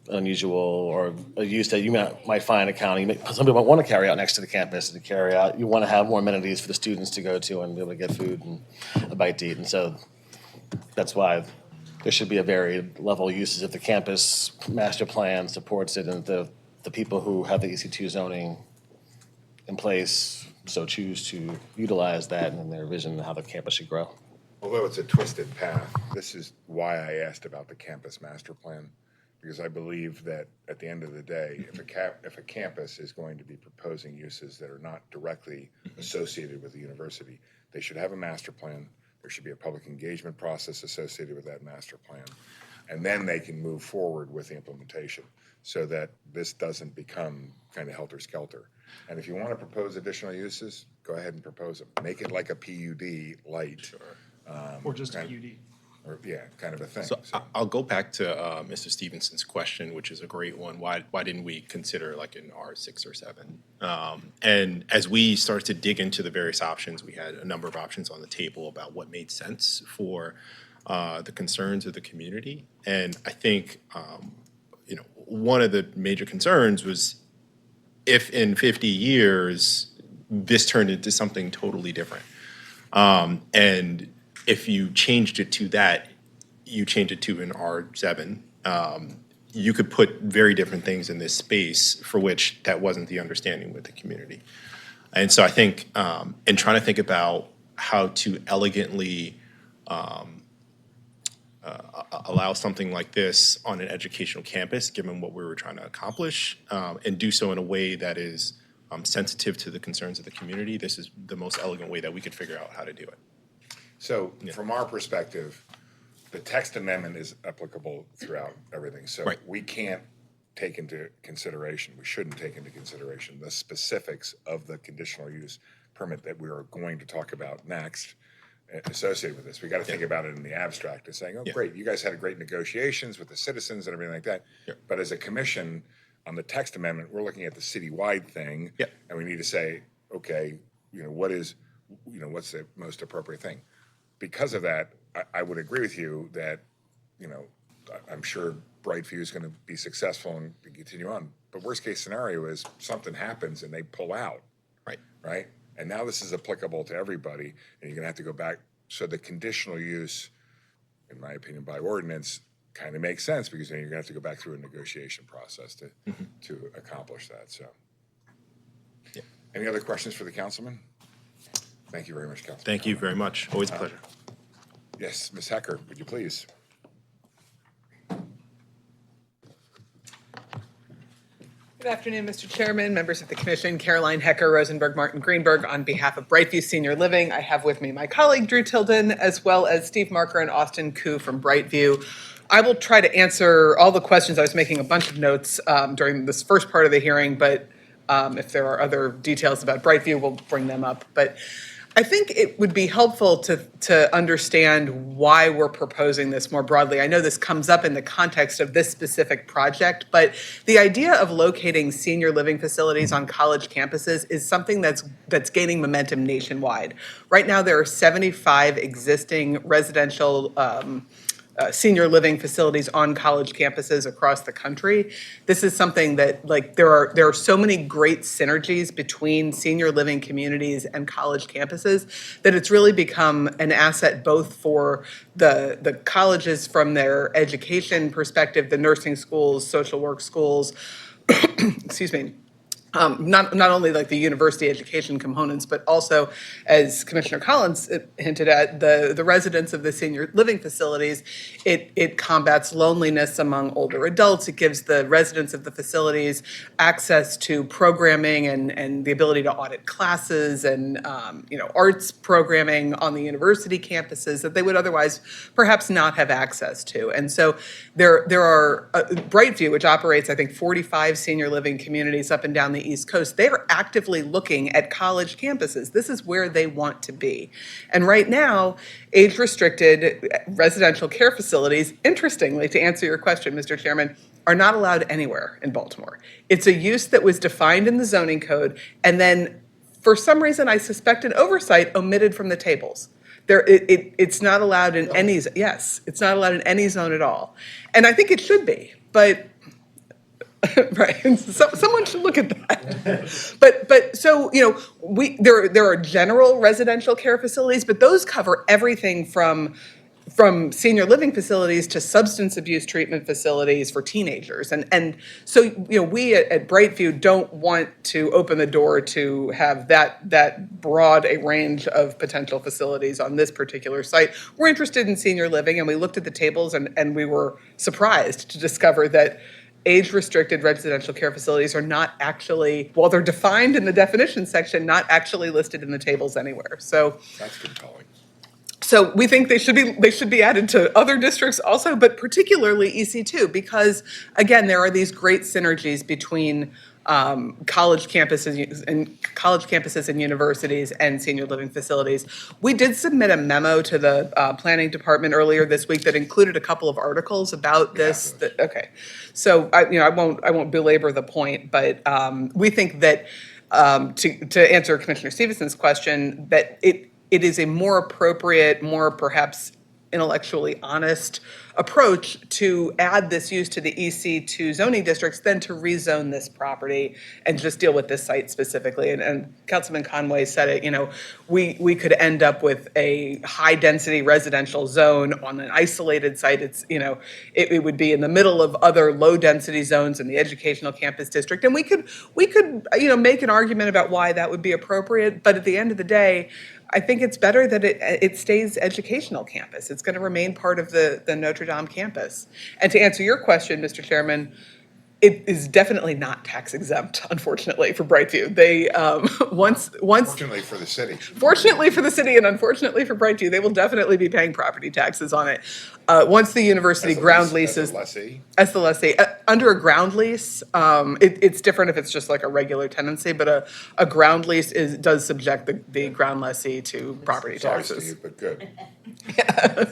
unusual or a use that you might find a county, some people might want to carry out next to the campus to carry out. You want to have more amenities for the students to go to and be able to get food and a bite to eat. And so that's why there should be a varied level of uses if the campus master plan supports it and the people who have the EC2 zoning in place so choose to utilize that in their vision of how the campus should grow. Although it's a twisted path, this is why I asked about the campus master plan, because I believe that at the end of the day, if a campus is going to be proposing uses that are not directly associated with the university, they should have a master plan. There should be a public engagement process associated with that master plan. And then they can move forward with the implementation so that this doesn't become kind of helter-skelter. And if you want to propose additional uses, go ahead and propose them. Make it like a PUD light. Or just a PUD. Or, kind of a thing. So I'll go back to Mr. Stevenson's question, which is a great one. Why didn't we consider like an R6 or 7? And as we started to dig into the various options, we had a number of options on the table about what made sense for the concerns of the community. And I think, one of the major concerns was if in 50 years, this turned into something totally different. And if you changed it to that, you change it to an R7, you could put very different things in this space for which that wasn't the understanding with the community. And so I think, in trying to think about how to elegantly allow something like this on an educational campus, given what we were trying to accomplish, and do so in a way that is sensitive to the concerns of the community, this is the most elegant way that we could figure out how to do it. So from our perspective, the text amendment is applicable throughout everything. So we can't take into consideration, we shouldn't take into consideration the specifics of the conditional use permit that we are going to talk about next associated with this. We got to think about it in the abstract and saying, great, you guys had great negotiations with the citizens and everything like that. But as a commission on the text amendment, we're looking at the citywide thing. And we need to say, okay, what's the most appropriate thing? Because of that, I would agree with you that, I'm sure Brightview is going to be successful and continue on. But worst case scenario is something happens and they pull out. Right? And now this is applicable to everybody, and you're going to have to go back. So the conditional use, in my opinion, by ordinance, kind of makes sense, because then you're going to have to go back through a negotiation process to accomplish that. So, any other questions for the councilman? Thank you very much, Councilman. Thank you very much. Always a pleasure. Yes, Ms. Hecker, would you please? Good afternoon, Mr. Chairman, members of the commission, Caroline Hecker, Rosenberg, Martin Greenberg. On behalf of Brightview Senior Living, I have with me my colleague Drew Tilden, as well as Steve Marker and Austin Koo from Brightview. I will try to answer all the questions. I was making a bunch of notes during this first part of the hearing, but if there are other details about Brightview, we'll bring them up. But I think it would be helpful to understand why we're proposing this more broadly. I know this comes up in the context of this specific project, but the idea of locating senior living facilities on college campuses is something that's gaining momentum nationwide. Right now, there are 75 existing residential senior living facilities on college campuses across the country. This is something that, like, there are so many great synergies between senior living communities and college campuses that it's really become an asset both for the colleges from their education perspective, the nursing schools, social work schools, excuse me, not only like the university education components, but also, as Commissioner Collins hinted at, the residents of the senior living facilities. It combats loneliness among older adults. It gives the residents of the facilities access to programming and the ability to audit classes and arts programming on the university campuses that they would otherwise perhaps not have access to. And so there are Brightview, which operates, I think, 45 senior living communities up and down the East Coast. They are actively looking at college campuses. This is where they want to be. And right now, age-restricted residential care facilities, interestingly, to answer your question, Mr. Chairman, are not allowed anywhere in Baltimore. It's a use that was defined in the zoning code and then, for some reason, I suspect an oversight, omitted from the tables. It's not allowed in any, yes, it's not allowed in any zone at all. And I think it should be, but right, so, someone should look at that. But so, there are general residential care facilities, but those cover everything from senior living facilities to substance abuse treatment facilities for teenagers. And so, we at Brightview don't want to open the door to have that broad a range of potential facilities on this particular site. We're interested in senior living, and we looked at the tables and we were surprised to discover that age-restricted residential care facilities are not actually, while they're defined in the definition section, not actually listed in the tables anywhere. So That's compelling. So we think they should be added to other districts also, but particularly EC2, because again, there are these great synergies between college campuses and universities and senior living facilities. We did submit a memo to the planning department earlier this week that included a couple of articles about this. Okay, so I won't belabor the point, but we think that to answer Commissioner Stevenson's question, that it is a more appropriate, more perhaps intellectually honest approach to add this use to the EC2 zoning districts than to rezone this property and just deal with this site specifically. And Councilman Conway said it, we could end up with a high density residential zone on an isolated site. It's, it would be in the middle of other low density zones in the educational campus district. And we could make an argument about why that would be appropriate. But at the end of the day, I think it's better that it stays educational campus. It's going to remain part of the Notre Dame campus. And to answer your question, Mr. Chairman, it is definitely not tax exempt, unfortunately, for Brightview. They once Fortunately for the city. Fortunately for the city and unfortunately for Brightview, they will definitely be paying property taxes on it. Once the university ground leases. As the lessee. Under a ground lease, it's different if it's just like a regular tenancy, but a ground lease does subject the ground lessee to property taxes. Steve, but good.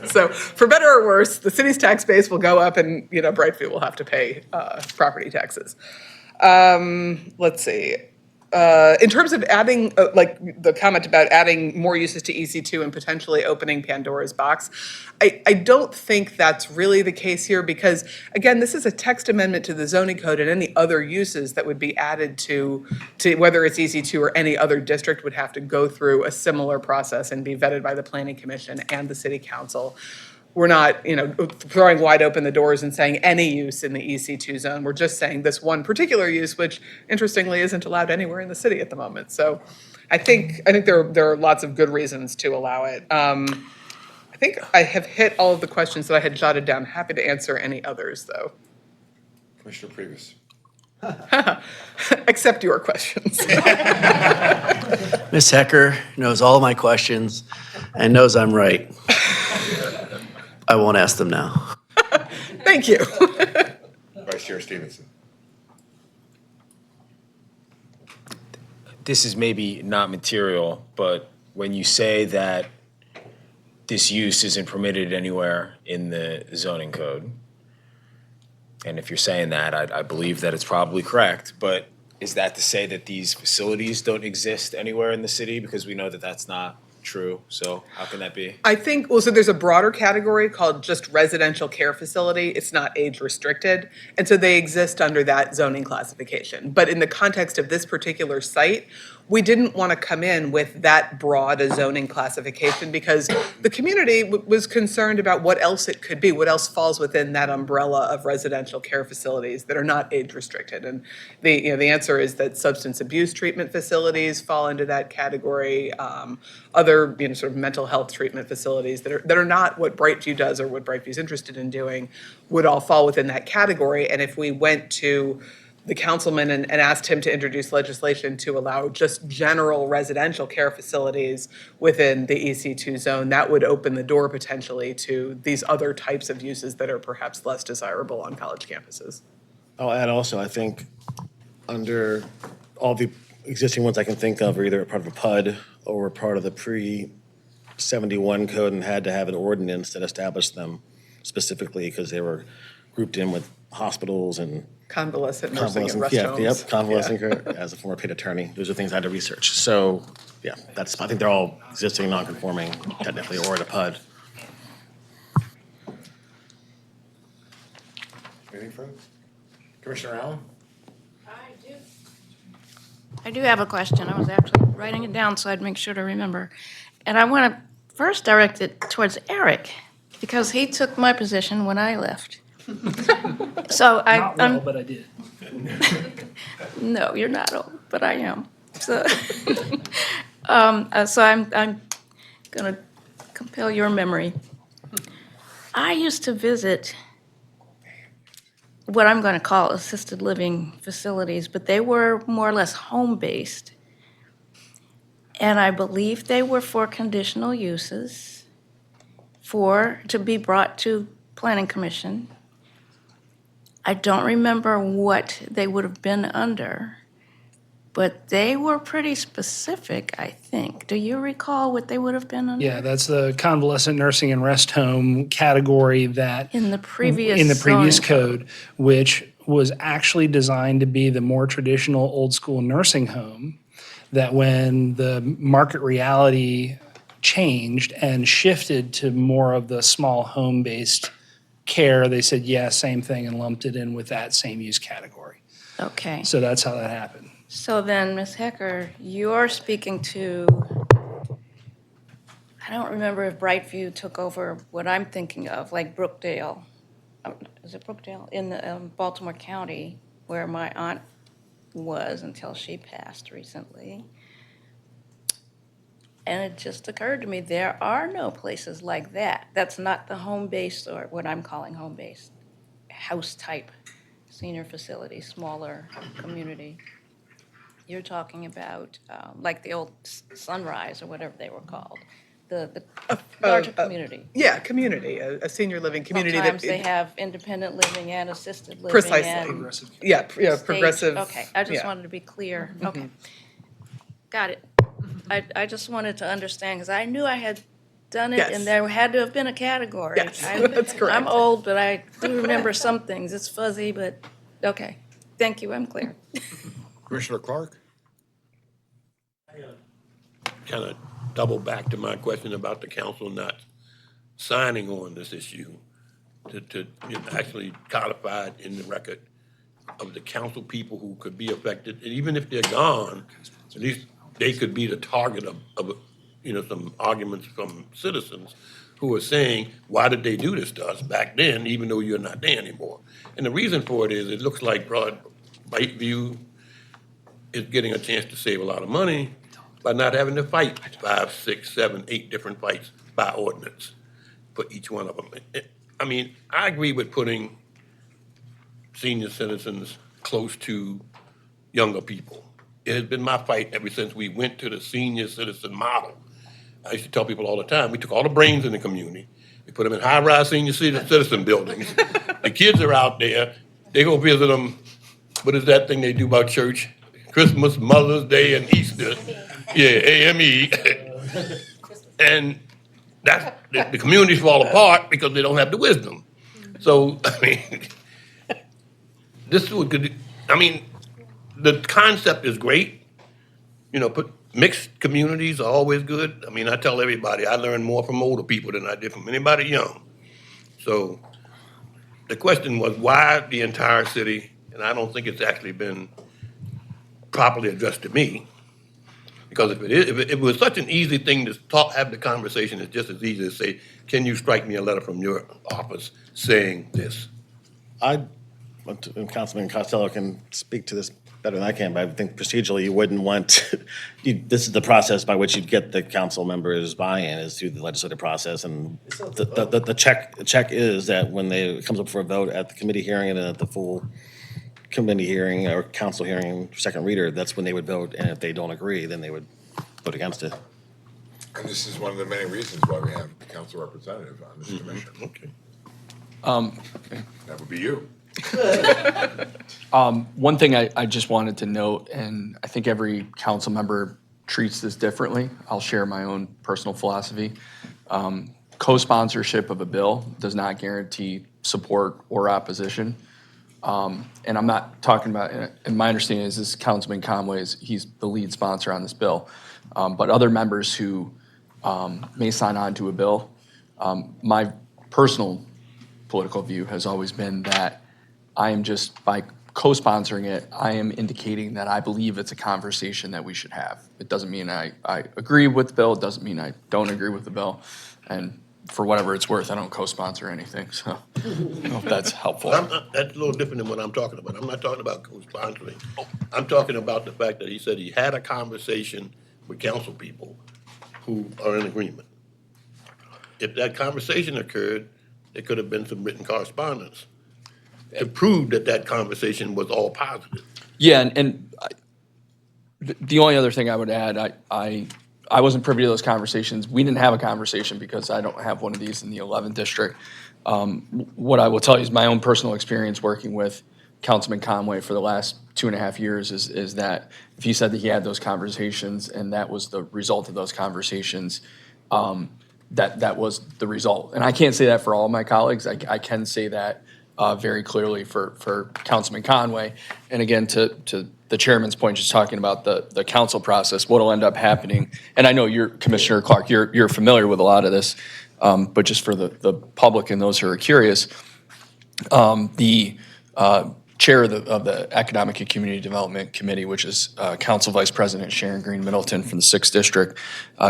So for better or worse, the city's tax base will go up and, Brightview will have to pay property taxes. Let's see. In terms of adding, like the comment about adding more uses to EC2 and potentially opening Pandora's box, I don't think that's really the case here because, again, this is a text amendment to the zoning code and any other uses that would be added to whether it's EC2 or any other district would have to go through a similar process and be vetted by the Planning Commission and the City Council. We're not, throwing wide open the doors and saying any use in the EC2 zone. We're just saying this one particular use, which interestingly isn't allowed anywhere in the city at the moment. So I think there are lots of good reasons to allow it. I think I have hit all of the questions that I had jotted down. Happy to answer any others, though. Commissioner Priebus. Accept your questions. Ms. Hecker knows all my questions and knows I'm right. I won't ask them now. Thank you. Vice Chair Stevenson. This is maybe not material, but when you say that this use isn't permitted anywhere in the zoning code, and if you're saying that, I believe that it's probably correct, but is that to say that these facilities don't exist anywhere in the city? Because we know that that's not true, so how can that be? I think, well, so there's a broader category called just residential care facility. It's not age restricted. And so they exist under that zoning classification. But in the context of this particular site, we didn't want to come in with that broad a zoning classification because the community was concerned about what else it could be, what else falls within that umbrella of residential care facilities that are not age restricted. And the answer is that substance abuse treatment facilities fall into that category. Other sort of mental health treatment facilities that are not what Brightview does or what Brightview is interested in doing would all fall within that category. And if we went to the councilman and asked him to introduce legislation to allow just general residential care facilities within the EC2 zone, that would open the door potentially to these other types of uses that are perhaps less desirable on college campuses. I'll add also, I think, under all the existing ones I can think of are either a part of a PUD or part of the pre-71 code and had to have an ordinance that established them specifically because they were grouped in with hospitals and Convalescent nursing and rest yeah, homes. yep, convalescent care. As a former paid attorney, those are things I had to research. So, yeah, I think they're all existing, non-conforming, technically, or in a PUD. Anything further? Commissioner Allen? I do have a question. I was actually writing it down so I'd make sure to remember. And I want to first direct it towards Eric, because he took my position when I left. So Not well, but I did. No, you're not old, but I am. So, so I'm going to compel your memory. I used to visit what I'm going to call assisted living facilities, but they were more or less home-based. And I believe they were for conditional uses, to be brought to Planning Commission. I don't remember what they would have been under, but they were pretty specific, I think. Do you recall what they would have been under? Yeah, that's the convalescent nursing and rest home category that In the previous zoning code, which was actually designed to be the more traditional old school nursing home, that when the market reality changed and shifted to more of the small home-based care, they said, yeah, same thing, and lumped it in with that same use category. Okay. So that's how that happened. So then, Ms. Hecker, you're speaking to, I don't remember if Brightview took over what I'm thinking of, like Brookdale. Is it Brookdale? In the Baltimore County, where my aunt was until she passed recently. And it just occurred to me, there are no places like that. That's not the home-based, or what I'm calling home-based, house-type senior facility, smaller community. You're talking about, like the old Sunrise or whatever they were called, the larger community. Yeah, community, a senior living community. Sometimes they have independent living and assisted living. Precisely. And Yeah, stage- progressive. Okay, I just yeah. wanted to be clear. Okay. Got it. I just wanted to understand, because I knew I had done it, Yes. and there had to have been a category. Yes, that's correct. I'm old, but I do remember some things. It's fuzzy, but, okay. Thank you, I'm clear. Commissioner Clark? Kind of double back to my question about the council not signing on this issue to actually codify it in the record of the council people who could be affected. And even if they're gone, at least they could be the target of some arguments from citizens who are saying, why did they do this to us back then, even though you're not there anymore? And the reason for it is, it looks like Brightview is getting a chance to save a lot of money by not having to fight 5, 6, 7, 8 different fights by ordinance for each one of them. I mean, I agree with putting senior citizens close to younger people. It has been my fight ever since we went to the senior citizen model. I used to tell people all the time, we took all the brains in the community, we put them in high-rise senior citizen buildings. The kids are out there, they go visit them, what is that thing they do about church? Christmas, Mother's Day, and Easter. Yeah, AME. And the communities fall apart because they don't have the wisdom. So, I mean, the concept is great. Put mixed communities are always good. I mean, I tell everybody I learn more from older people than I did from anybody young. So the question was why the entire city, and I don't think it's actually been properly addressed to me. Because if it was such an easy thing to have the conversation, it's just as easy to say, can you strike me a letter from your office saying this? Councilman Costello can speak to this better than I can, but I think procedurally you wouldn't want, this is the process by which you'd get the council members' buy-in is through the legislative process. And the check is that when it comes up for a vote at the committee hearing and then at the full committee hearing or council hearing, second reader, that's when they would vote. And if they don't agree, then they would vote against it. And this is one of the many reasons why we have a council representative on this commission. Okay. That would be you. One thing I just wanted to note, and I think every council member treats this differently. I'll share my own personal philosophy. Co-sponsorship of a bill does not guarantee support or opposition. And I'm not talking about, and my understanding is this Councilman Conway he's the lead sponsor on this bill. But other members who may sign on to a bill, my personal political view has always been that I am just, by co-sponsoring it, I am indicating that I believe it's a conversation that we should have. It doesn't mean I agree with the bill, it doesn't mean I don't agree with the bill. And for whatever it's worth, I don't co-sponsor anything, so I don't know if that's helpful. That's a little different than what I'm talking about. I'm not talking about co-sponsoring. I'm talking about the fact that he said he had a conversation with council people who are in agreement. If that conversation occurred, there could have been some written correspondence to prove that conversation was all positive. Yeah, and the only other thing I would add, I wasn't privy to those conversations. We didn't have a conversation because I don't have one of these in the 11th district. What I will tell you is my own personal experience working with Councilman Conway for the last 2.5 years is that if he said that he had those conversations and that was the result of those conversations, that was the result. And I can't say that for all of my colleagues. I can say that very clearly for Councilman Conway. And again, to the chairman's point, just talking about the council process, what'll end up happening. And I know you're, Commissioner Clark, you're familiar with a lot of this, but just for the public and those who are curious, the chair of the Economic and Community Development Committee, which is Council Vice President Sharon Green Middleton from the 6th District,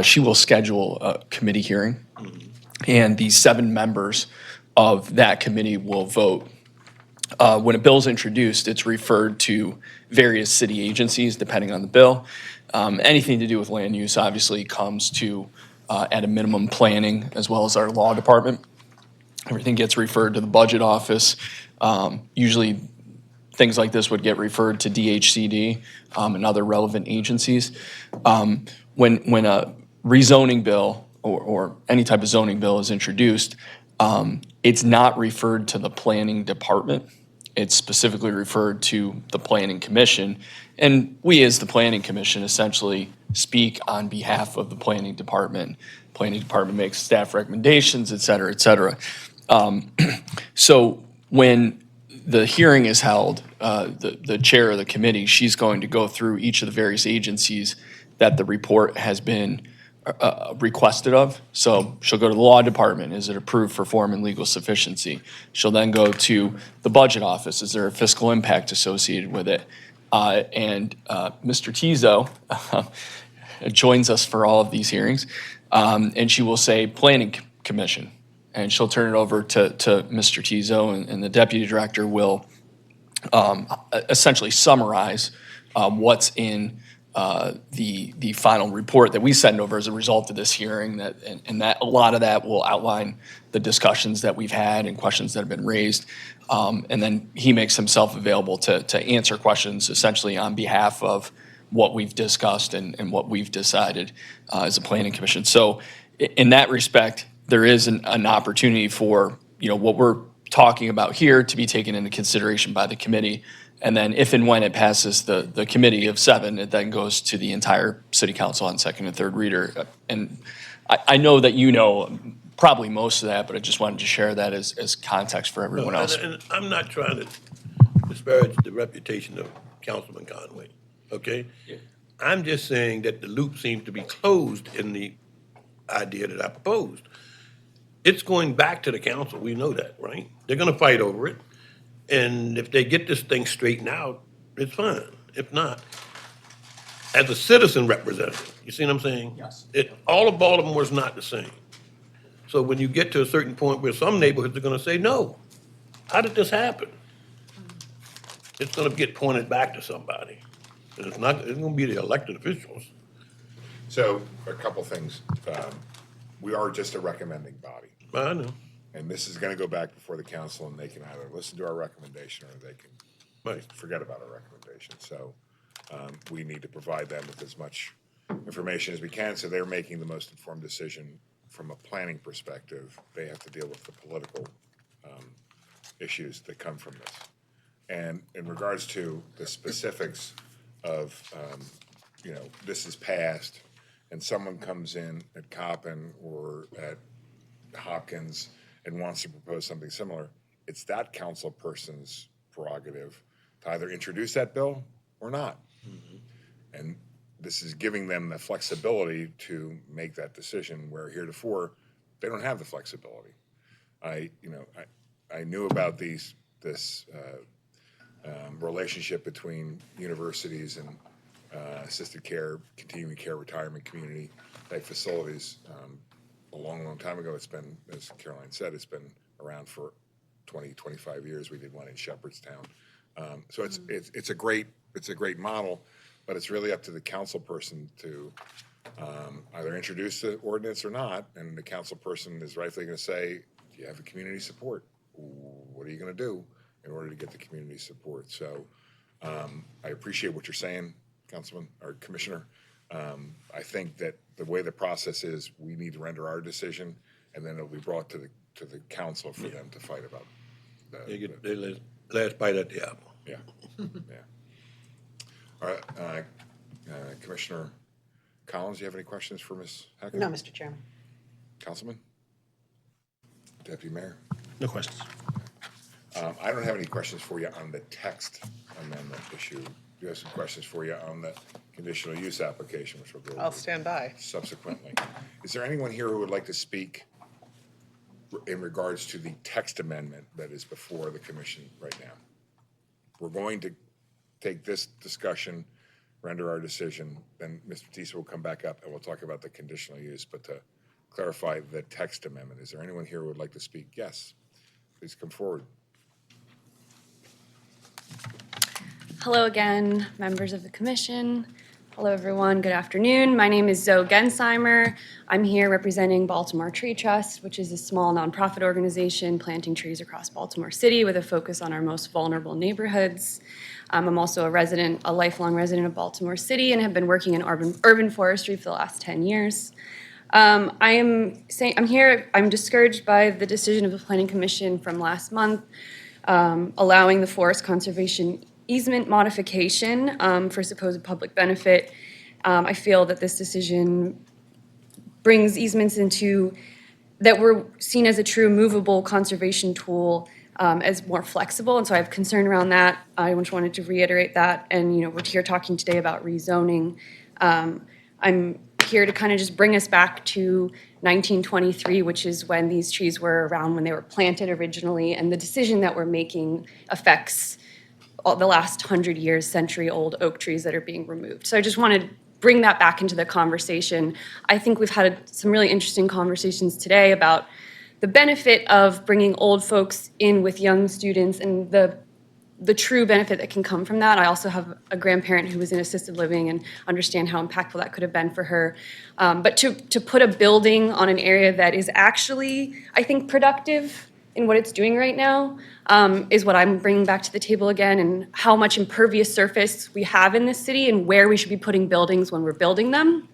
she will schedule a committee hearing. And the 7 members of that committee will vote. When a bill is introduced, it's referred to various city agencies depending on the bill. Anything to do with land use obviously comes to, at a minimum, planning as well as our law department. Everything gets referred to the budget office. Usually things like this would get referred to DHCD and other relevant agencies. When a rezoning bill or any type of zoning bill is introduced, it's not referred to the planning department. It's specifically referred to the planning commission. And we as the planning commission essentially speak on behalf of the planning department. Planning department makes staff recommendations, et cetera, et cetera. So when the hearing is held, the chair of the committee, she's going to go through each of the various agencies that the report has been requested of. So she'll go to the law department. Is it approved for form and legal sufficiency? She'll then go to the budget office. Is there a fiscal impact associated with it? And Mr. Tizo joins us for all of these hearings. And she will say planning commission. And she'll turn it over to Mr. Tizo, and the deputy director will essentially summarize what's in the final report that we send over as a result of this hearing, and that a lot of that will outline the discussions that we've had and questions that have been raised. And then he makes himself available to answer questions essentially on behalf of what we've discussed and what we've decided as a planning commission. So in that respect, there is an opportunity for, what we're talking about here to be taken into consideration by the committee. And then if and when it passes the committee of 7, it then goes to the entire city council on second and third reader. And I know that probably most of that, but I just wanted to share that as context for everyone else. And I'm not trying to disparage the reputation of Councilman Conway, okay? I'm just saying that the loop seems to be closed in the idea that I proposed. It's going back to the council, we know that, right? They're gonna fight over it, and if they get this thing straightened out, it's fine. If not, as a citizen representative, you see what I'm saying? Yes. All of Baltimore is not the same. So when you get to a certain point where some neighborhoods are gonna say, no, how did this happen? It's gonna get pointed back to somebody. And it's gonna be the elected officials. So, a couple things. We are just a recommending body, I know, and this is gonna go back before the council, and they can either listen to our recommendation or they can right. forget about our recommendation. So, we need to provide them with as much information as we can, so they're making the most informed decision from a planning perspective. They have to deal with the political issues that come from this. And in regards to the specifics of, this is passed, and someone comes in at Coppin or at Hopkins and wants to propose something similar, it's that council person's prerogative to either introduce that bill or not. And this is giving them the flexibility to make that decision, where heretofore, they don't have the flexibility. I knew about this relationship between universities and assisted care, continuing care, retirement community type facilities a long, long time ago. It's been, as Caroline said, it's been around for 20, 25 years. We did one in Shepherdstown. So it's a great model, but it's really up to the council person to either introduce the ordinance or not, and the council person is rightfully going to say, do you have the community support? What are you going to do in order to get the community support? So I appreciate what you're saying, Councilman or Commissioner. I think that the way the process is, we need to render our decision, and then it'll be brought to the council for them to fight about. They get their last bite at the apple. Yeah, yeah. All right, Commissioner Collins, do you have any questions for Ms. Heckler? No, Mr. Chairman. Councilman? Deputy Mayor? No questions. I don't have any questions for you on the text amendment issue. Do have some questions for you on the conditional use application, which will go I'll over stand by. subsequently. Is there anyone here who would like to speak in regards to the text amendment that is before the commission right now? We're going to take this discussion, render our decision, then Mr. Tisa will come back up and we'll talk about the conditional use. But to clarify the text amendment, is there anyone here who would like to speak? Yes, please come forward. Hello again, members of the commission. Hello, everyone. Good afternoon. My name is Zoe Gensheimer. I'm here representing Baltimore Tree Trust, which is a small nonprofit organization planting trees across Baltimore City with a focus on our most vulnerable neighborhoods. I'm also a lifelong resident of Baltimore City, and have been working in urban forestry for the last 10 years. I'm discouraged by the decision of the Planning Commission from last month, allowing the forest conservation easement modification for supposed public benefit. I feel that this decision brings easements that were seen as a true movable conservation tool as more flexible, and so I have concern around that. I just wanted to reiterate that, and we're here talking today about rezoning. I'm here to kind of just bring us back to 1923, which is when these trees were around when they were planted originally, and the decision that we're making affects the last 100 years, century-old oak trees that are being removed. So I just want to bring that back into the conversation. I think we've had some really interesting conversations today about the benefit of bringing old folks in with young students and the the true benefit that can come from that. I also have a grandparent who was in assisted living and understand how impactful that could have been for her. But to put a building on an area that is actually, I think, productive in what it's doing right now is what I'm bringing back to the table again, and how much impervious surface we have in this city and where we should be putting buildings when we're building them.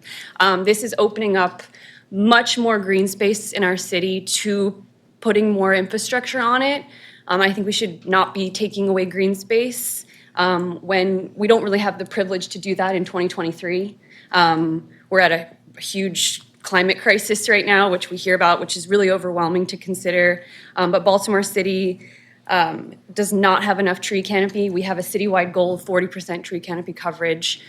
This is opening up much more green space in our city to putting more infrastructure on it. I think we should not be taking away green space when we don't really have the privilege to do that in 2023. We're at a huge climate crisis right now, which we hear about, which is really overwhelming to consider. But Baltimore City does not have enough tree canopy. We have a citywide goal of 40% tree canopy coverage.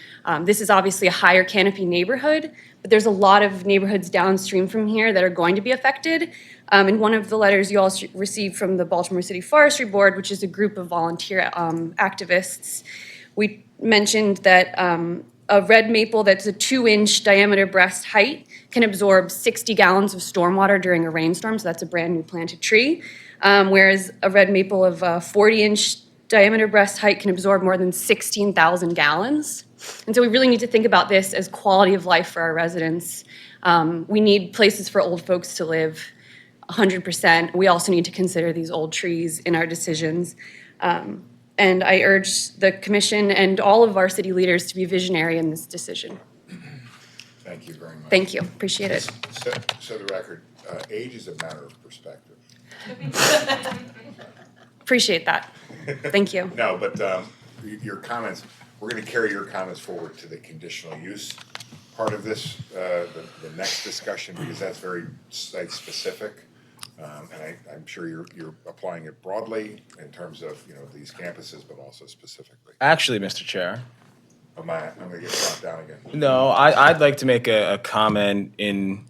This is obviously a higher canopy neighborhood, but there's a lot of neighborhoods downstream from here that are going to be affected. In one of the letters you all received from the Baltimore City Forestry Board, which is a group of volunteer activists, we mentioned that a red maple that's a 2-inch diameter breast height can absorb 60 gallons of stormwater during a rainstorm, so that's a brand new planted tree. Whereas a red maple of 40-inch diameter breast height can absorb more than 16,000 gallons. And so we really need to think about this as quality of life for our residents. We need places for old folks to live, 100%. We also need to consider these old trees in our decisions. And I urge the commission and all of our city leaders to be visionary in this decision. Thank you very much. Thank you, appreciate it. So the record, age is a matter of perspective. Appreciate that. Thank you. No, but your comments, we're going to carry your comments forward to the conditional use part of this, the next discussion, because that's very site-specific. And I'm sure you're applying it broadly in terms of, these campuses, but also specifically. Actually, Mr. Chair. I'm going to get shot down again. No, I'd like to make a comment in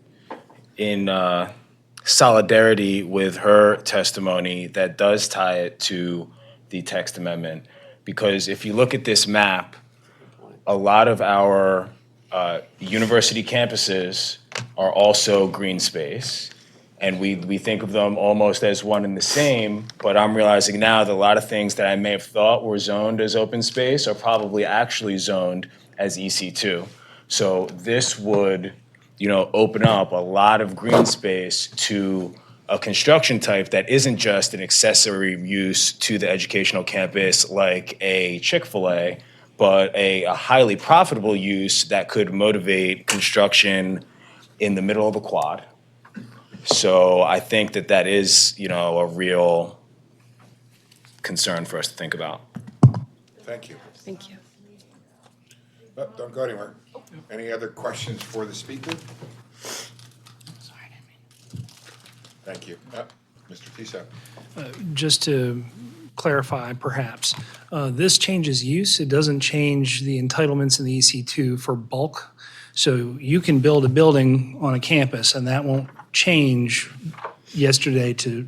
solidarity with her testimony that does tie it to the text amendment. Because if you look at this map, a lot of our university campuses are also green space. And we think of them almost as one and the same, but I'm realizing now that a lot of things that I may have thought were zoned as open space are probably actually zoned as EC2. So this would, open up a lot of green space to a construction type that isn't just an accessory use to the educational campus like a Chick-fil-A, but a highly profitable use that could motivate construction in the middle of a quad. So I think that is, a real concern for us to think about. Thank you. Thank you. But don't go anywhere. Any other questions for the speaker? Thank you. Mr. Tiso. Just to clarify, perhaps, this changes use. It doesn't change the entitlements in the EC2 for bulk. So you can build a building on a campus, and that won't change yesterday to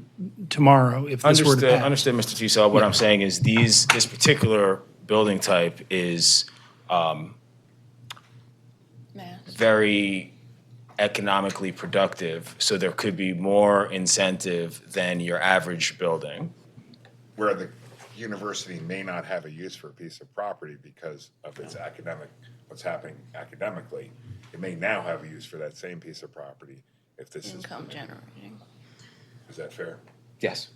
tomorrow if this were to pass. Understood, Mr. Tiso. What I'm saying is this particular building type is very economically productive, so there could be more incentive than your average building. Where the university may not have a use for a piece of property because of its what's happening academically, it may now have a use for that same piece of property if this is Income generating. Is that fair? Yes.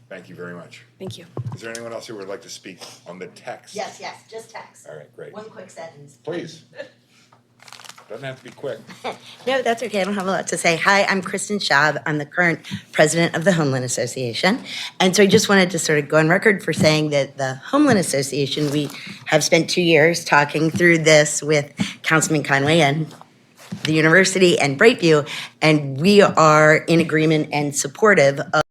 Thank you very much. Thank you. Is there anyone else who would like to speak on the text? Yes, just text. All right, great. One quick sentence. Please. Doesn't have to be quick. No, that's okay. I don't have a lot to say. Hi, I'm Kristen Schaub. I'm the current president of the Homeland Association. And so I just wanted to sort of go on record for saying that the Homeland Association, we have spent 2 years talking through this with Councilman Conway and the university and Brightview, and we are in agreement and supportive of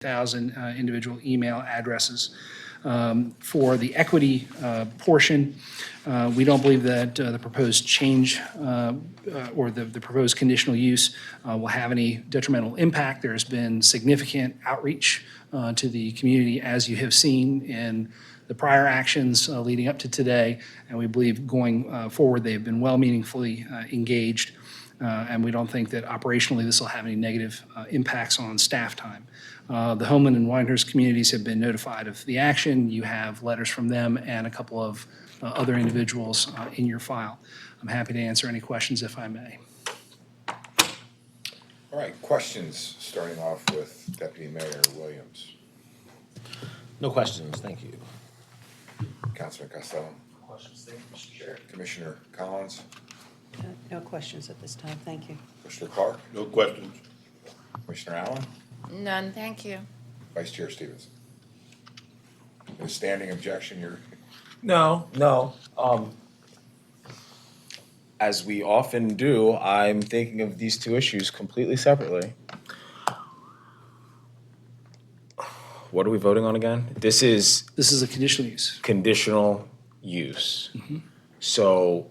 1,000 individual email addresses. For the equity portion, we don't believe that the proposed change or the proposed conditional use will have any detrimental impact. There's been significant outreach to the community, as you have seen in the prior actions leading up to today, and we believe going forward, they have been well meaningfully engaged, and we don't think that operationally this will have any negative impacts on staff time. The Homeland and Winehurst communities have been notified of the action. You have letters from them and a couple of other individuals in your file. I'm happy to answer any questions if I may. All right, questions, starting off with Deputy Mayor Williams. No questions, thank you. Councilman Costello. Questions, Mr. Chair. Commissioner Collins. No questions at this time, thank you. Commissioner Clark. No questions. Commissioner Allen. None, thank you. Vice Chair Stevens. A standing objection, you're, No. As we often do, I'm thinking of these two issues completely separately. What are we voting on again? This is This is a conditional use. conditional use. So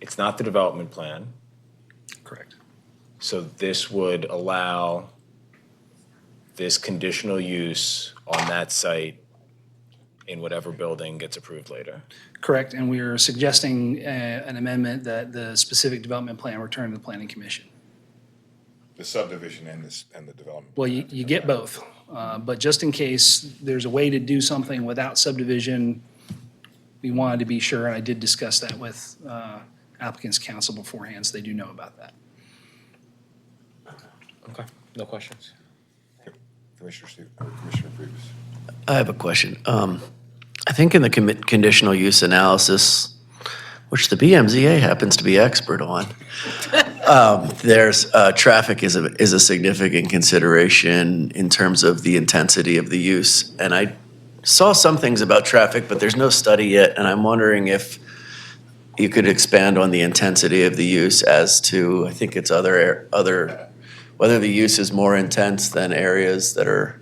it's not the development plan. Correct. So this would allow this conditional use on that site in whatever building gets approved later. Correct, and we are suggesting an amendment that the specific development plan return to the Planning Commission. the subdivision and this, and the development. Well, you get both, but just in case there's a way to do something without subdivision, we wanted to be sure, and I did discuss that with applicant's counsel beforehand, so they do know about that. Okay, no questions. Commissioner Priebus. I have a question. I think in the conditional use analysis, which the BMZA happens to be expert on, there's traffic is a significant consideration in terms of the intensity of the use. And I saw some things about traffic, but there's no study yet. And I'm wondering if you could expand on the intensity of the use as to, I think it's other whether the use is more intense than areas that are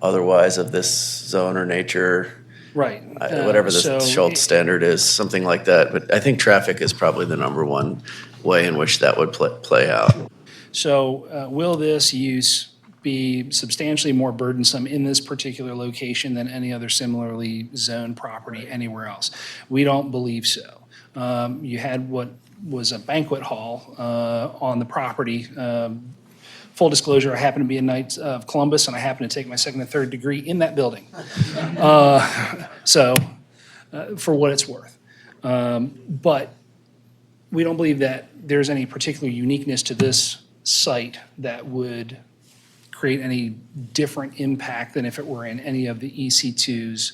otherwise of this zone or nature. Right. Whatever the So Schultz standard is, something like that. But I think traffic is probably the number one way in which that would play out. So will this use be substantially more burdensome in this particular location than any other similarly zoned property anywhere else? We don't believe so. You had what was a banquet hall on the property. Full disclosure, I happen to be a Knight of Columbus, and I happen to take my second and third degree in that building. So, for what it's worth. But we don't believe that there's any particular uniqueness to this site that would create any different impact than if it were in any of the EC2s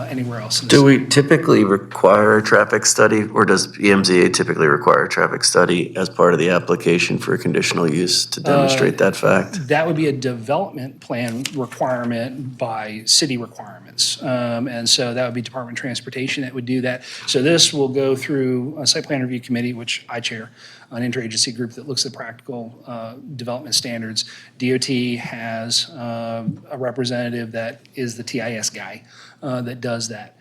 anywhere else. Do we typically require a traffic study, or does EMZA typically require a traffic study as part of the application for a conditional use to demonstrate that fact? That would be a development plan requirement by city requirements. And so that would be Department of Transportation that would do that. So this will go through a site plan review committee, which I chair, an interagency group that looks at practical development standards. DOT has a representative that is the TIS guy that does that.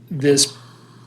This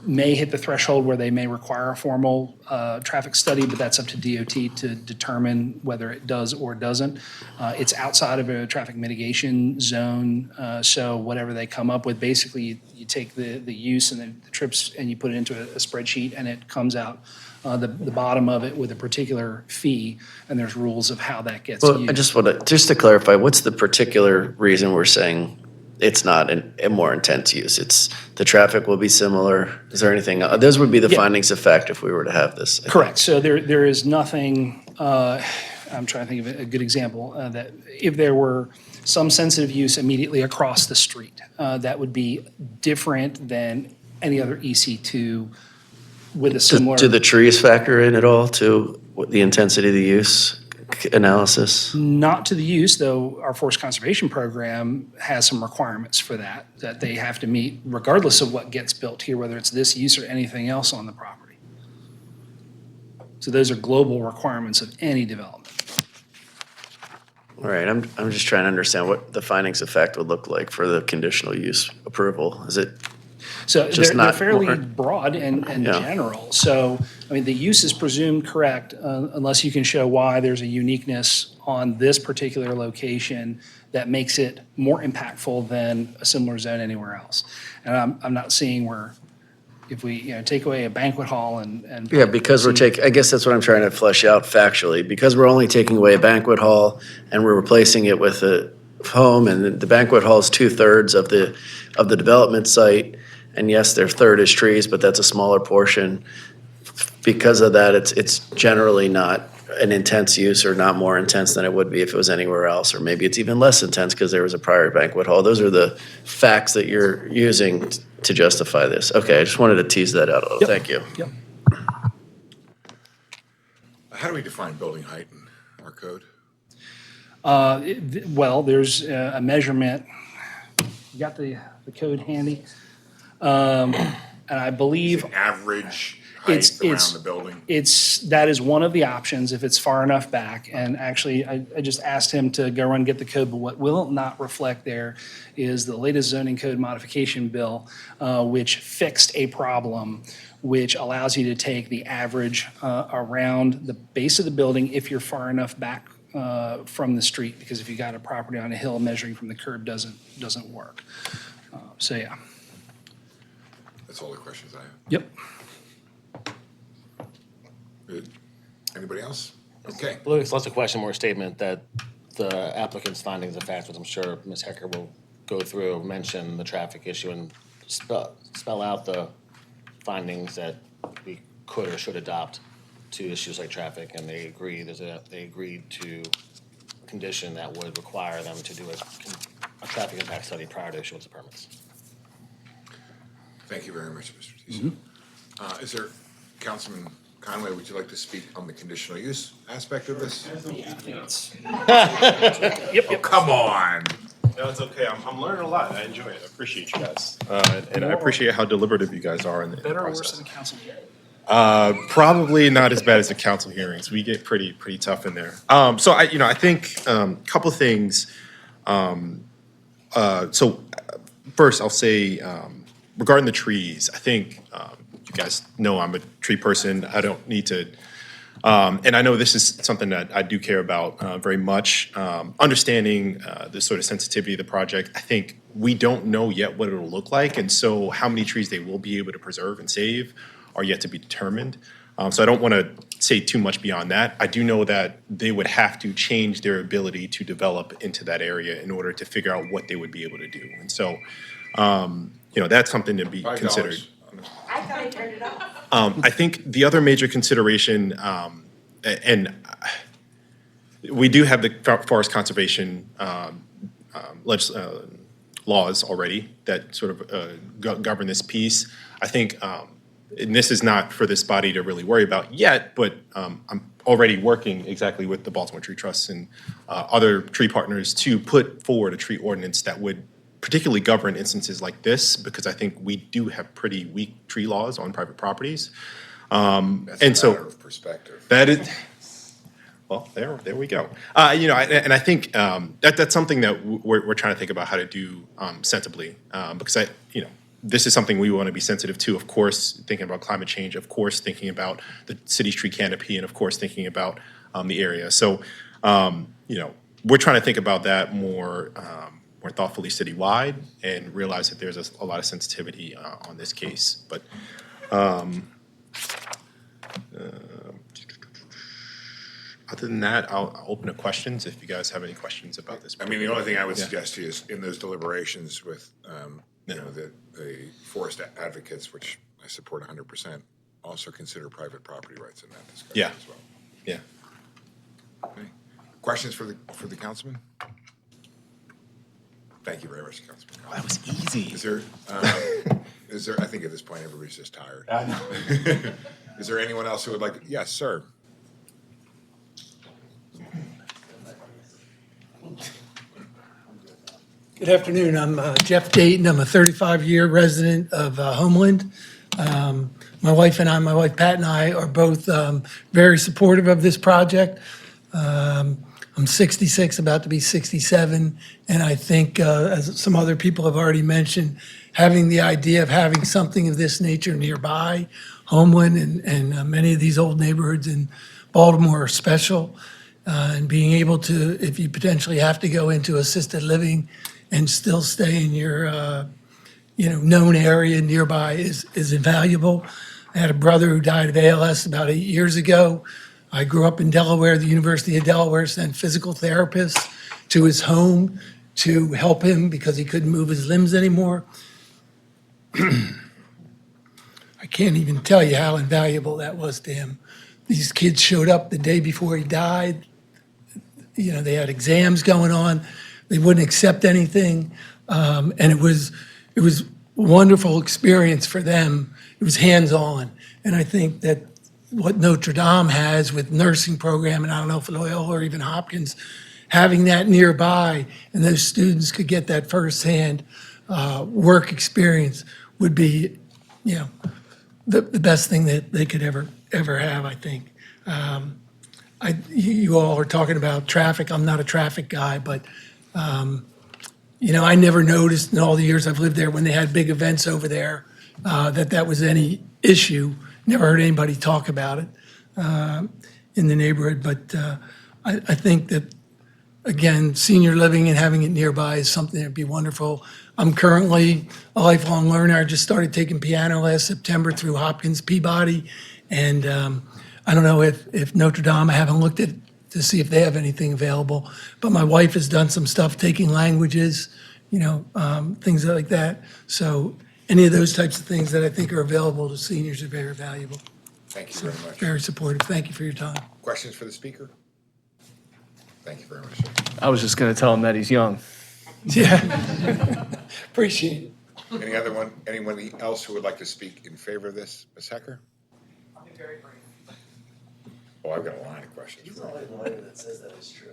may hit the threshold where they may require a formal traffic study, but that's up to DOT to determine whether it does or doesn't. It's outside of a traffic mitigation zone, so whatever they come up with, basically you take the use and the trips and you put it into a spreadsheet and it comes out the bottom of it with a particular fee, and there's rules of how that gets Well, used. I just want to, just to clarify, what's the particular reason we're saying it's not a more intense use? It's, the traffic will be similar? Is there anything, those would be the findings of fact if we were to have this? Correct. So there is nothing, I'm trying to think of a good example, that if there were some sensitive use immediately across the street, that would be different than any other EC2 with a similar. Do the trees factor in at all to the intensity of the use analysis? Not to the use, though our forest conservation program has some requirements for that they have to meet regardless of what gets built here, whether it's this use or anything else on the property. So those are global requirements of any development. All right, I'm just trying to understand what the findings of fact would look like for the conditional use approval. Is it So just they're not fairly more- broad and Yeah. general. So, I mean, the use is presumed correct unless you can show why there's a uniqueness on this particular location that makes it more impactful than a similar zone anywhere else. And I'm not seeing where, if we, take away a banquet hall and. Yeah, because we're taking, I guess that's what I'm trying to flesh out factually. Because we're only taking away a banquet hall and we're replacing it with a home, and the banquet hall is 2/3 of the development site. And yes, their third is trees, but that's a smaller portion. Because of that, it's generally not an intense use, or not more intense than it would be if it was anywhere else. Or maybe it's even less intense because there was a prior banquet hall. Those are the facts that you're using to justify this. Okay, I just wanted to tease that out a little. Thank you. Yep. How do we define building height in our code? Well, there's a measurement. You got the code handy? And I believe. Average height around the building? That is one of the options if it's far enough back. And actually, I just asked him to go run and get the code, but what will not reflect there is the latest zoning code modification bill, which fixed a problem, which allows you to take the average around the base of the building if you're far enough back from the street, because if you got a property on a hill, measuring from the curb doesn't work. So, yeah. That's all the questions I have. Yep. Good. Anybody else? Okay. I believe it's less a question, more a statement that the applicant's findings of fact, which I'm sure Ms. Hecker will go through, mention the traffic issue and spell out the findings that we could or should adopt to issues like traffic, and they agreed to a condition that would require them to do a traffic impact study prior to issuance of permits. Thank you very much, Mr. Tisa. Is there, Councilman Conway, would you like to speak on the conditional use aspect of this? Oh, come on. No, it's okay. I'm learning a lot. I enjoy it. I appreciate you guys. And I appreciate how deliberative you guys are in the Better or process. worse than the council hearing? Probably not as bad as the council hearings. We get pretty tough in there. So I think a couple things. So first, I'll say regarding the trees, I think you guys know I'm a tree person. I don't need to. And I know this is something that I do care about very much. Understanding the sort of sensitivity of the project, I think we don't know yet what it'll look like, and so how many trees they will be able to preserve and save are yet to be determined. So I don't want to say too much beyond that. I do know that they would have to change their ability to develop into that area in order to figure out what they would be able to do. And so, that's something to be considered. I thought I turned it off. I think the other major consideration, and we do have the forest conservation laws already that sort of govern this piece. I think, and this is not for this body to really worry about yet, but I'm already working exactly with the Baltimore Tree Trust and other tree partners to put forward a tree ordinance that would particularly govern instances like this, because I think we do have pretty weak tree laws on private properties. That's And a so matter of perspective. that is, well, there we go. And I think that's something that we're trying to think about how to do sensibly, because this is something we want to be sensitive to, of course, thinking about climate change, of course, thinking about the city's tree canopy, and of course, thinking about the area. So, we're trying to think about that more thoughtfully citywide, and realize that there's a lot of sensitivity on this case. But other than that, I'll open to questions if you guys have any questions about this. I mean, the only thing I would Yeah. suggest to you is in those deliberations with, the forest advocates, which I support 100%, also consider private property rights in that discussion Yeah. as well. Yeah. Okay. Questions for the councilman? Thank you very much, Councilman. Oh, that was easy. Is there, I think at this point, everybody's just tired. I know. Is there anyone else who would like, yes, sir? Good afternoon. I'm Jeff Dayton. I'm a 35-year resident of Homeland. My wife Pat and I are both very supportive of this project. I'm 66, about to be 67, and I think, as some other people have already mentioned, having the idea of having something of this nature nearby, Homeland and many of these old neighborhoods in Baltimore are special, and being able to, if you potentially have to go into assisted living and still stay in your, known area nearby is invaluable. I had a brother who died of ALS about 8 years ago. I grew up in Delaware. The University of Delaware sent physical therapists to his home to help him because he couldn't move his limbs anymore. I can't even tell you how invaluable that was to him. These kids showed up the day before he died. They had exams going on. They wouldn't accept anything. And it was a wonderful experience for them. It was hands-on. And I think that what Notre Dame has with nursing program, and I don't know if Loyola or even Hopkins, having that nearby and those students could get that firsthand work experience would be, the best thing that they could ever have, I think. You all are talking about traffic. I'm not a traffic guy, but, I never noticed in all the years I've lived there when they had big events over there that was any issue. Never heard anybody talk about it in the neighborhood. But I think that, again, senior living and having it nearby is something that'd be wonderful. I'm currently a lifelong learner. I just started taking piano last September through Hopkins Peabody. And I don't know if Notre Dame, I haven't looked at to see if they have anything available. But my wife has done some stuff taking languages, things like that. So any of those types of things that I think are available to seniors are very valuable. Thank you very much. Very supportive. Thank you for your time. Questions for the speaker? Thank you very much, sir. I was just going to tell him that he's young. Yeah. Appreciate it. Anyone else who would like to speak in favor of this? Ms. Hecker? I'll be very brief. Oh, I've got a line of questions. He's the only lawyer that says that is true.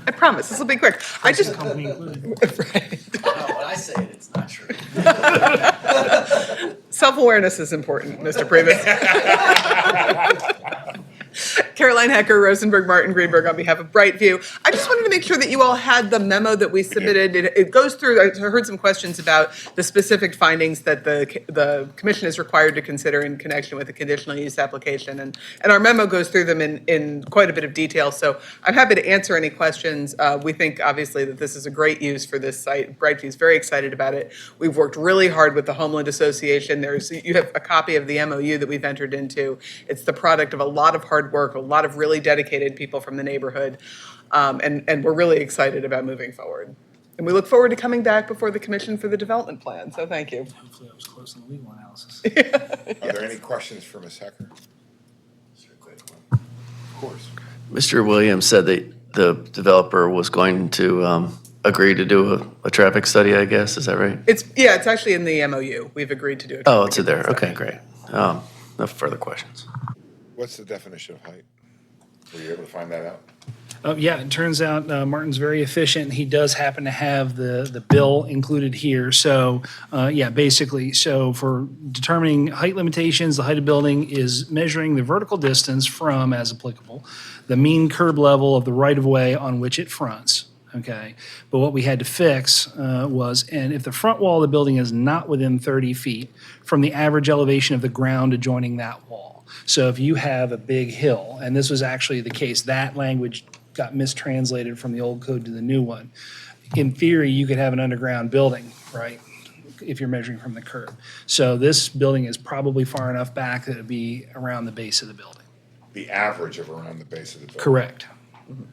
I promise, this will be quick. I just. No, when I say it, it's not true. Self-awareness is important, Mr. Priebus. Caroline Hecker, Rosenberg, Martin, Greenberg, on behalf of Brightview. I just wanted to make sure that you all had the memo that we submitted. It goes through, I heard some questions about the specific findings that the commission is required to consider in connection with the conditional use application. And our memo goes through them in quite a bit of detail. So I'm happy to answer any questions. We think, obviously, that this is a great use for this site. Brightview is very excited about it. We've worked really hard with the Homeland Association. You have a copy of the MOU that we've entered into. It's the product of a lot of hard work, a lot of really dedicated people from the neighborhood, and we're really excited about moving forward. And we look forward to coming back before the commission for the development plan, so thank you. Hopefully I was close in the legal analysis. Are there any questions for Ms. Hecker? Of course. Mr. Williams said that the developer was going to agree to do a traffic study, I guess. Is that right? It's actually in the MOU. We've agreed to do it. Oh, it's in there. Okay, great. No further questions. What's the definition of height? Were you able to find that out? Yeah, it turns out Martin's very efficient. He does happen to have the bill included here. So, basically, so for determining height limitations, the height of building is measuring the vertical distance from, as applicable, the mean curb level of the right-of-way on which it fronts. Okay, but what we had to fix was, and if the front wall of the building is not within 30 feet from the average elevation of the ground adjoining that wall. So if you have a big hill, and this was actually the case, that language got mistranslated from the old code to the new one. In theory, you could have an underground building, right, if you're measuring from the curb. So this building is probably far enough back that it'd be around the base of the building. The average of around the base of the building? Correct.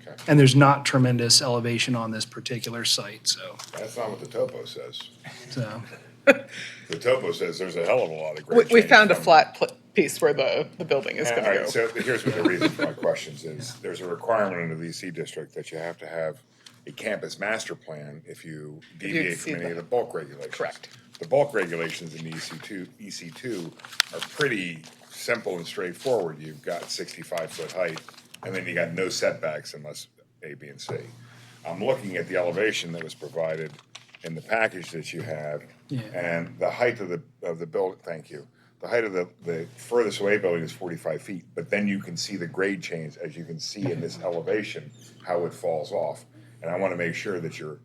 Okay. And there's not tremendous elevation on this particular site, so. That's not what the topo says. So. The topo says there's a hell of a lot of grade We change found a from- flat piece where the building is going All to right, go. so here's what the reason for my questions is. There's a requirement in the VC district that you have to have a campus master plan if you deviate from exceed any of that. the bulk regulations. Correct. The bulk regulations in the EC2 are pretty simple and straightforward. You've got 65-foot height, and then you got no setbacks unless A, B, and C. I'm looking at the elevation that was provided in the package that you have, Yeah. and the height of the building. Thank you. the height of the furthest away building is 45 feet, but then you can see the grade change, as you can see in this elevation, how it falls off. And I want to make sure that you're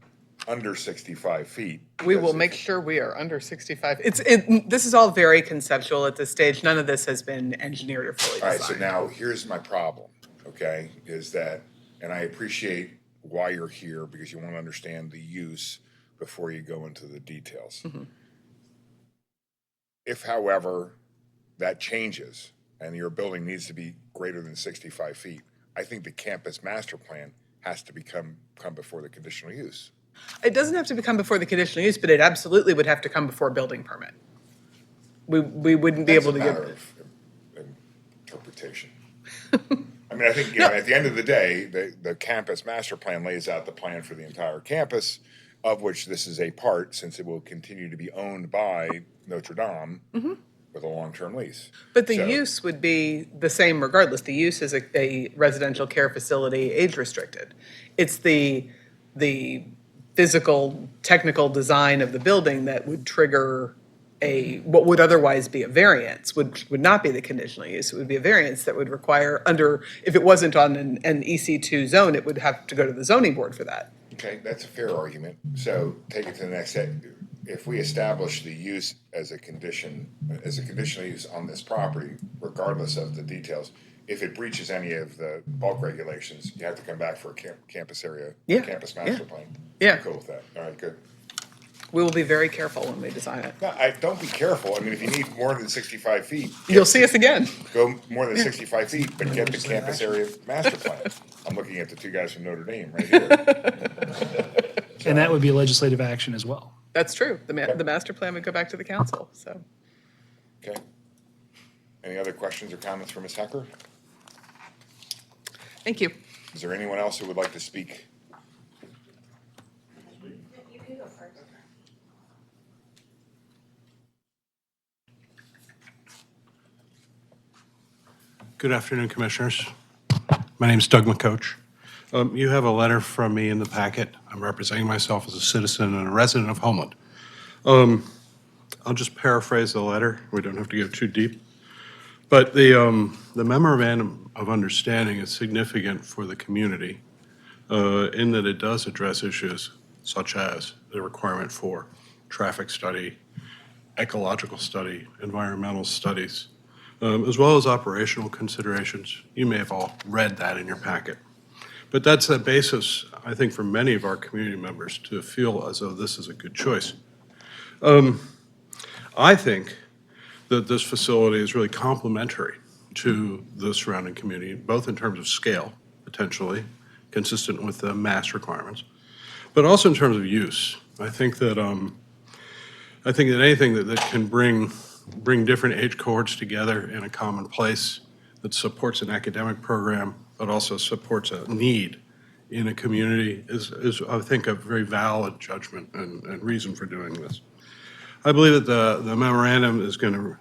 under 65 feet. We will make sure we are under 65. This is all very conceptual at this stage. None of this has been engineered or fully All right, designed. so now here's my problem, okay, is that, and I appreciate why you're here, because you want to understand the use before you go into the details. If, however, that changes and your building needs to be greater than 65 feet, I think the campus master plan has to come before the conditional use. It doesn't have to come before the conditional use, but it absolutely would have to come before a building permit. We wouldn't be able to That's a matter get. of interpretation. I mean, I think, at the end of the day, the campus master plan lays out the plan for the entire campus, of which this is a part, since it will continue to be owned by Notre Dame with a long-term lease. But the use would be the same regardless. The use is a residential care facility, age restricted. It's the physical, technical design of the building that would trigger what would otherwise be a variance, would not be the conditional use. It would be a variance that would require if it wasn't on an EC2 zone, it would have to go to the zoning board for that. Okay, that's a fair argument. So take it to the next step. If we establish the use as a conditional use on this property, regardless of the details, if it breaches any of the bulk regulations, you have to come back for a campus master plan. Yeah. Cool with that. All right, good. We will be very careful when we design it. No, don't be careful. I mean, if you need more than 65 feet. You'll see us again. Go more than 65 feet, but get the campus area master plan. I'm looking at the two guys from Notre Dame right here. And that would be legislative action as well. That's true. The master plan would go back to the council, so. Okay. Any other questions or comments for Ms. Hecker? Thank you. Is there anyone else who would like to speak? You can go first. Good afternoon, Commissioners. My name is Doug McCoach. You have a letter from me in the packet. I'm representing myself as a citizen and a resident of Homeland. I'll just paraphrase the letter. We don't have to go too deep. But the memorandum of understanding is significant for the community in that it does address issues such as the requirement for traffic study, ecological study, environmental studies, as well as operational considerations. You may have all read that in your packet. But that's a basis, I think, for many of our community members to feel as though this is a good choice. I think that this facility is really complementary to the surrounding community, both in terms of scale, potentially, consistent with the mass requirements, but also in terms of use. I think that anything that can bring different age cohorts together in a common place that supports an academic program, but also supports a need in a community is I think, a very valid judgment and reason for doing this. I believe that the memorandum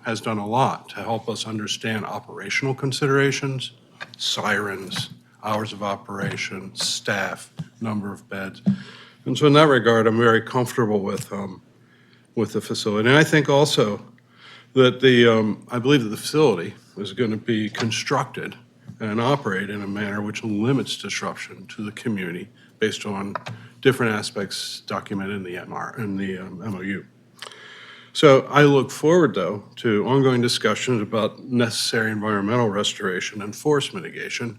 has done a lot to help us understand operational considerations, sirens, hours of operation, staff, number of beds. And so in that regard, I'm very comfortable with the facility. And I think also that I believe that the facility is going to be constructed and operate in a manner which limits disruption to the community based on different aspects documented in the MOU. So I look forward, though, to ongoing discussions about necessary environmental restoration and forest mitigation.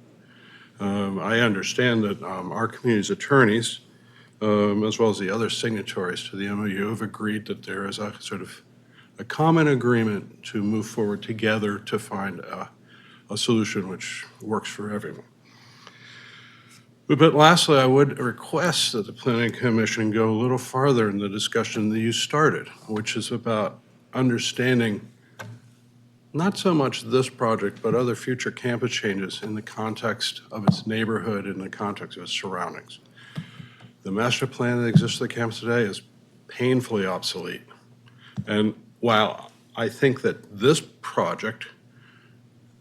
I understand that our community's attorneys, as well as the other signatories to the MOU, have agreed that there is a sort of a common agreement to move forward together to find a solution which works for everyone. But lastly, I would request that the Planning Commission go a little farther in the discussion that you started, which is about understanding not so much this project, but other future campus changes in the context of its neighborhood, in the context of its surroundings. The master plan that exists at the campus today is painfully obsolete. And while I think that this project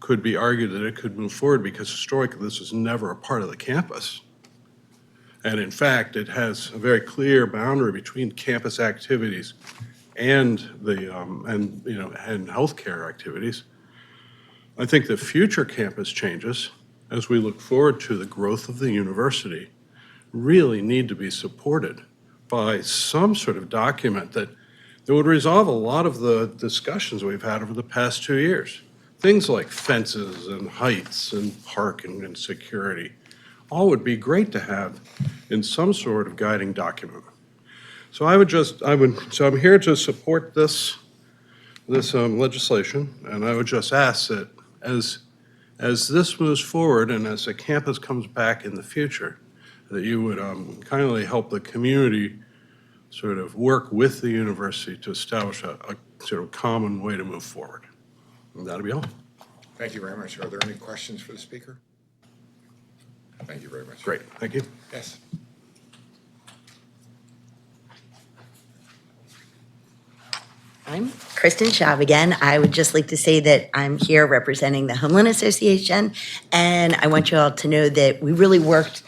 could be argued that it could move forward because historically this was never a part of the campus. And in fact, it has a very clear boundary between campus activities and and healthcare activities. I think the future campus changes, as we look forward to the growth of the university, really need to be supported by some sort of document that would resolve a lot of the discussions we've had over the past 2 years. Things like fences and heights and parking and security, all would be great to have in some sort of guiding document. So so I'm here to support this legislation, and I would just ask that as this moves forward and as the campus comes back in the future, that you would kindly help the community sort of work with the university to establish a sort of common way to move forward. And that'll be all. Thank you very much. Are there any questions for the speaker? Thank you very much. Great, thank you. Yes. I'm Kristen Schaub again. I would just like to say that I'm here representing the Homeland Association, and I want you all to know that we really worked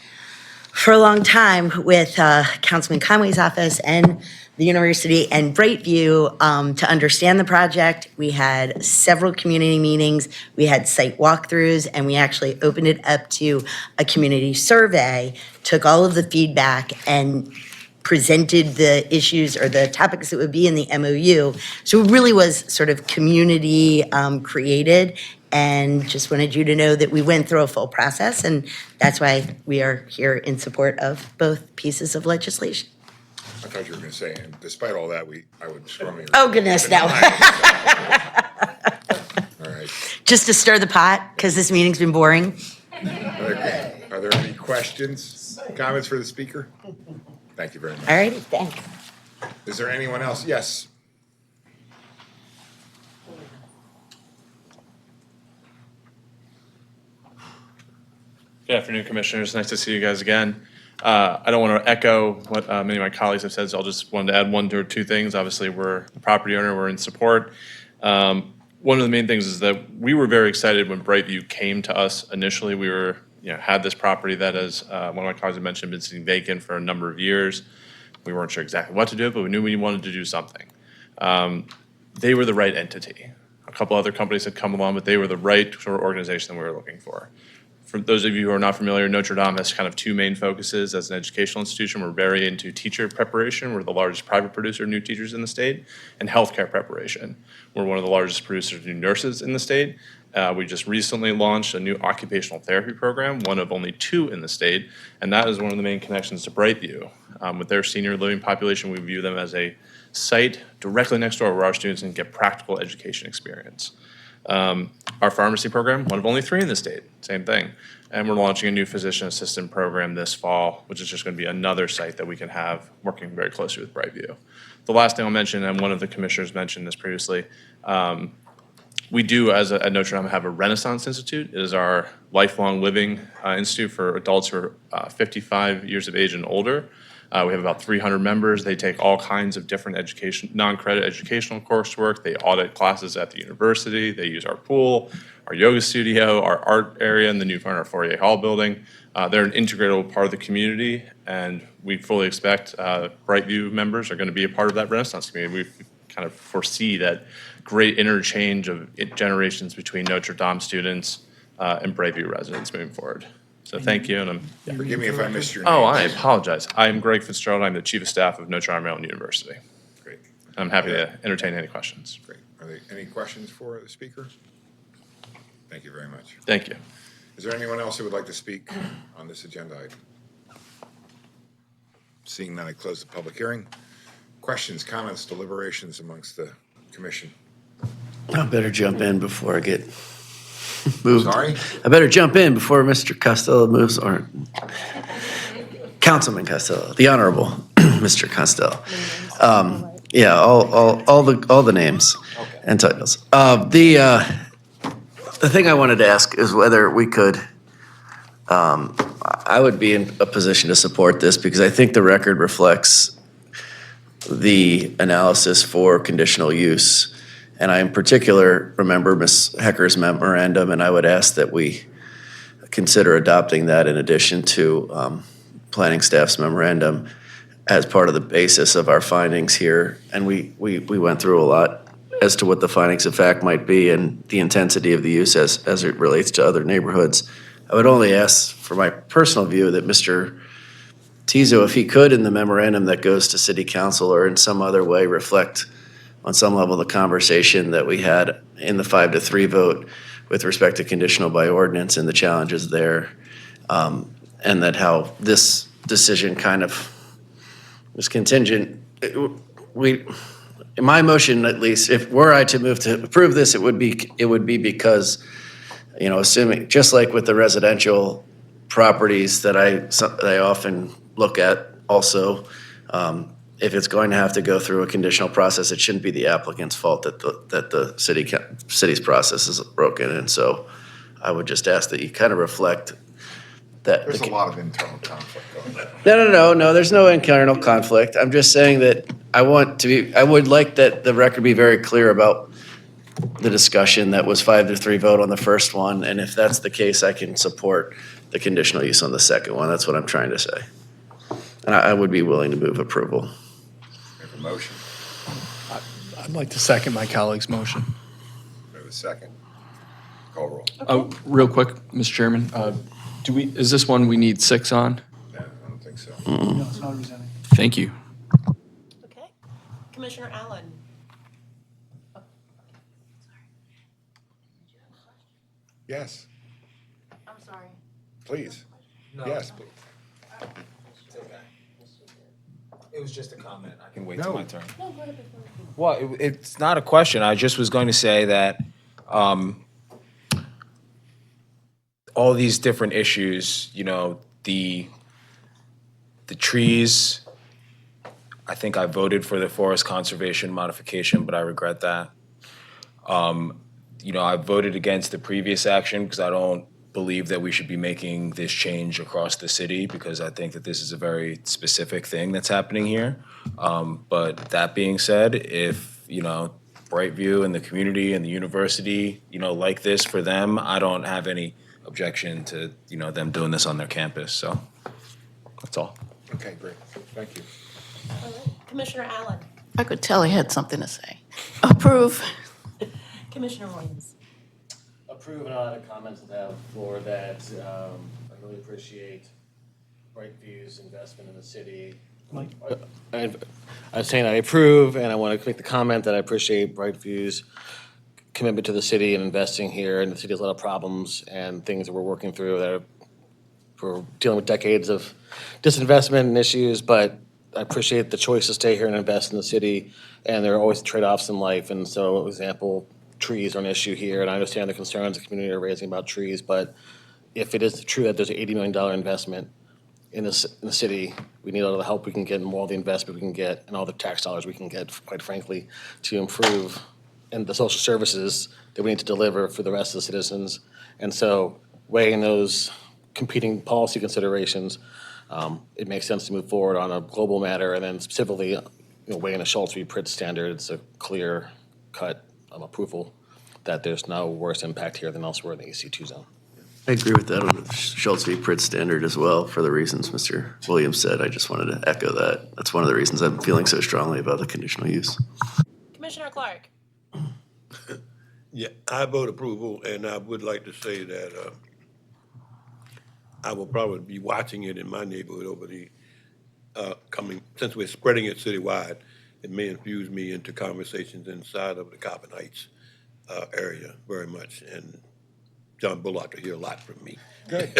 for a long time with Councilman Conway's office and the university and Brightview to understand the project. We had several community meetings, we had site walkthroughs, and we actually opened it up to a community survey, took all of the feedback and presented the issues or the topics that would be in the MOU. So it really was sort of community created, and just wanted you to know that we went through a full process, and that's why we are here in support of both pieces of legislation. I thought you were going to say, and despite all that, I would strongly. Oh, goodness, no. All right. Just to stir the pot, because this meeting's been boring. Are there any questions, comments for the speaker? Thank you very much. All righty, thanks. Is there anyone else? Yes. Good afternoon, Commissioners. Nice to see you guys again. I don't want to echo what many of my colleagues have said, so I'll just wanted to add one or two things. Obviously, we're the property owner, we're in support. One of the main things is that we were very excited when Brightview came to us initially. We were, had this property that, as one of my colleagues had mentioned, been sitting vacant for a number of years. We weren't sure exactly what to do, but we knew we wanted to do something. They were the right entity. A couple other companies had come along, but they were the right sort of organization that we were looking for. For those of you who are not familiar, Notre Dame has kind of two main focuses as an educational institution. We're very into teacher preparation. We're the largest private producer of new teachers in the state, and healthcare preparation. We're one of the largest producers of new nurses in the state. We just recently launched a new occupational therapy program, one of only 2 in the state, and that is one of the main connections to Brightview. With their senior living population, we view them as a site directly next door where our students can get practical education experience. Our pharmacy program, one of only 3 in the state, same thing. And we're launching a new physician assistant program this fall, which is just going to be another site that we can have working very closely with Brightview. The last thing I'll mention, and one of the commissioners mentioned this previously, we do, at Notre Dame, have a Renaissance Institute. It is our lifelong living institute for adults who are 55 years of age and older. We have about 300 members. They take all kinds of different non-credit educational coursework. They audit classes at the university. They use our pool, our yoga studio, our art area, and the new our Fourier Hall building. They're an integral part of the community, and we fully expect Brightview members are going to be a part of that Renaissance community. We kind of foresee that great interchange of generations between Notre Dame students and Brightview residents moving forward. So thank you, and I'm. Forgive me if I missed your name. Oh, I apologize. I'm Greg Fitzgerald. I'm the Chief of Staff of Notre Dame Maryland University. Great. I'm happy to entertain any questions. Great. Are there any questions for the speaker? Thank you very much. Thank you. Is there anyone else who would like to speak on this agenda item? Seeing none, I close the public hearing. Questions, comments, deliberations amongst the commission? I better jump in before I get moved. Sorry? I better jump in before Mr. Costello moves, or Councilman Costello, the Honorable Mr. Costello. Yeah, all the names and titles. The thing I wanted to ask is whether we could, I would be in a position to support this because I think the record reflects the analysis for conditional use. And I in particular remember Ms. Hecker's memorandum, and I would ask that we consider adopting that in addition to planning staff's memorandum. as part of the basis of our findings here, and we went through a lot as to what the findings of fact might be and the intensity of the use as it relates to other neighborhoods. I would only ask, for my personal view, that Mr. Tizo, if he could, in the memorandum that goes to city council or in some other way, reflect on some level the conversation that we had in the 5-3 vote with respect to conditional by ordinance and the challenges there, and that how this decision kind of was contingent. In my motion, at least, if were I to move to approve this, it would be because, assuming, just like with the residential properties that I often look at also, if it's going to have to go through a conditional process, it shouldn't be the applicant's fault that the city's process is broken. And so I would just ask that you kind of reflect that. There's a lot of internal conflict going on. No, there's no internal conflict. I'm just saying that I would like that the record be very clear about the discussion that was 5-3 vote on the first one. And if that's the case, I can support the conditional use on the second one. That's what I'm trying to say. And I would be willing to move approval. We have a motion. I'd like to second my colleague's motion. We have a second. Call roll. Oh, real quick, Mr. Chairman, is this one we need 6 on? No, I don't think so. No, it's not rezoning. Thank you. Okay. Commissioner Allen? Yes, I'm sorry. please. Yes, please. It was just a comment. I can wait No. till my turn. Well, it's not a question. I just was going to say that all these different issues, the trees, I think I voted for the forest conservation modification, but I regret that. I voted against the previous action because I don't believe that we should be making this change across the city because I think that this is a very specific thing that's happening here. But that being said, if, Brightview and the community and the university, like this for them, I don't have any objection to, them doing this on their campus. So that's all. Okay, great. Thank you. All right. Commissioner Allen? I could tell he had something to say. Approve. Commissioner Williams? Approve, and I'll add a comment to that floor that I really appreciate Brightview's investment in the city. I was saying I approve, and I want to make the comment that I appreciate Brightview's commitment to the city and investing here. And the city has a lot of problems and things that we're working through that we're dealing with decades of disinvestment and issues, but I appreciate the choice to stay here and invest in the city. And there are always trade-offs in life. And so, for example, trees are an issue here, and I understand the concerns the community are raising about trees, but if it is true that there's an $80 million investment in the city, we need all the help we can get and all the investment we can get and all the tax dollars we can get, quite frankly, to improve and the social services that we need to deliver for the rest of the citizens. And so weighing those competing policy considerations, it makes sense to move forward on a global matter, and then specifically, weighing the Schultz v. Pritt standard, it's a clear cut approval that there's no worse impact here than elsewhere in the EC2 zone. I agree with that on the Schultz v. Pritt standard as well, for the reasons Mr. Williams said. I just wanted to echo that. That's one of the reasons I'm feeling so strongly about the conditional use. Commissioner Clark? Yeah, I vote approval, and I would like to say that I will probably be watching it in my neighborhood over the since we're spreading it citywide, it may infuse me into conversations inside of the Coppin Heights area very much, and John Bullock will hear a lot from me. Good.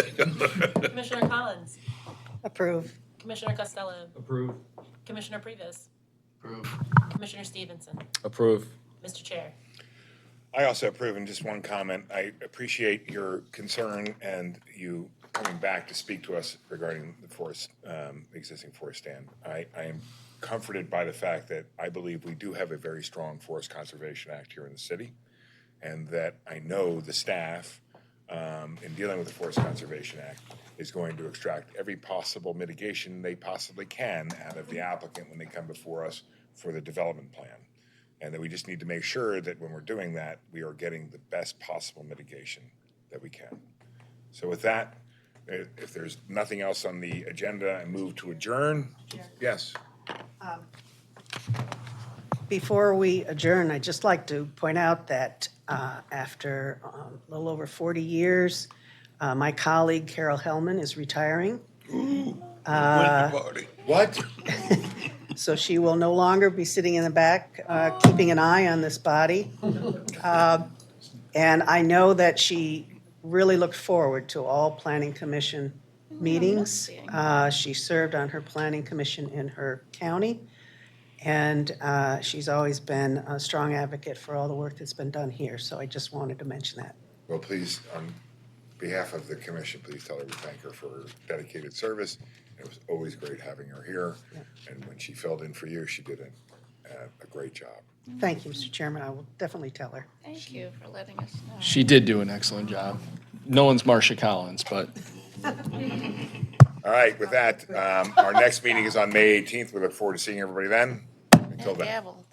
Commissioner Collins? Approve. Commissioner Costello? Approve. Commissioner Previs? Approve. Commissioner Stevenson? Approve. Mr. Chair? I also approve, and just one comment. I appreciate your concern and you coming back to speak to us regarding the forest, existing forest stand. I am comforted by the fact that I believe we do have a very strong Forest Conservation Act here in the city, and that I know the staff, in dealing with the Forest Conservation Act, is going to extract every possible mitigation they possibly can out of the applicant when they come before us for the development plan. And that we just need to make sure that when we're doing that, we are getting the best possible mitigation that we can. So with that, If there's nothing else on the agenda, I move to adjourn. Yes. Before we adjourn, I'd just like to point out that after a little over 40 years, my colleague Carol Hellman is retiring. Birthday party. What? So she will no longer be sitting in the back, keeping an eye on this body. And I know that she really looked forward to all planning commission meetings. She served on her planning commission in her county. And she's always been a strong advocate for all the work that's been done here. So I just wanted to mention that. Well, please, on behalf of the commission, please tell her we thank her for her dedicated service. It was always great having her here. And when she filled in for you, she did a great job. Thank you, Mr. Chairman. I will definitely tell her. Thank you for letting us know. She did do an excellent job. No one's Marcia Collins, but All right, with that, our next meeting is on May 18th. We look forward to seeing everybody then. Until then. Gavel.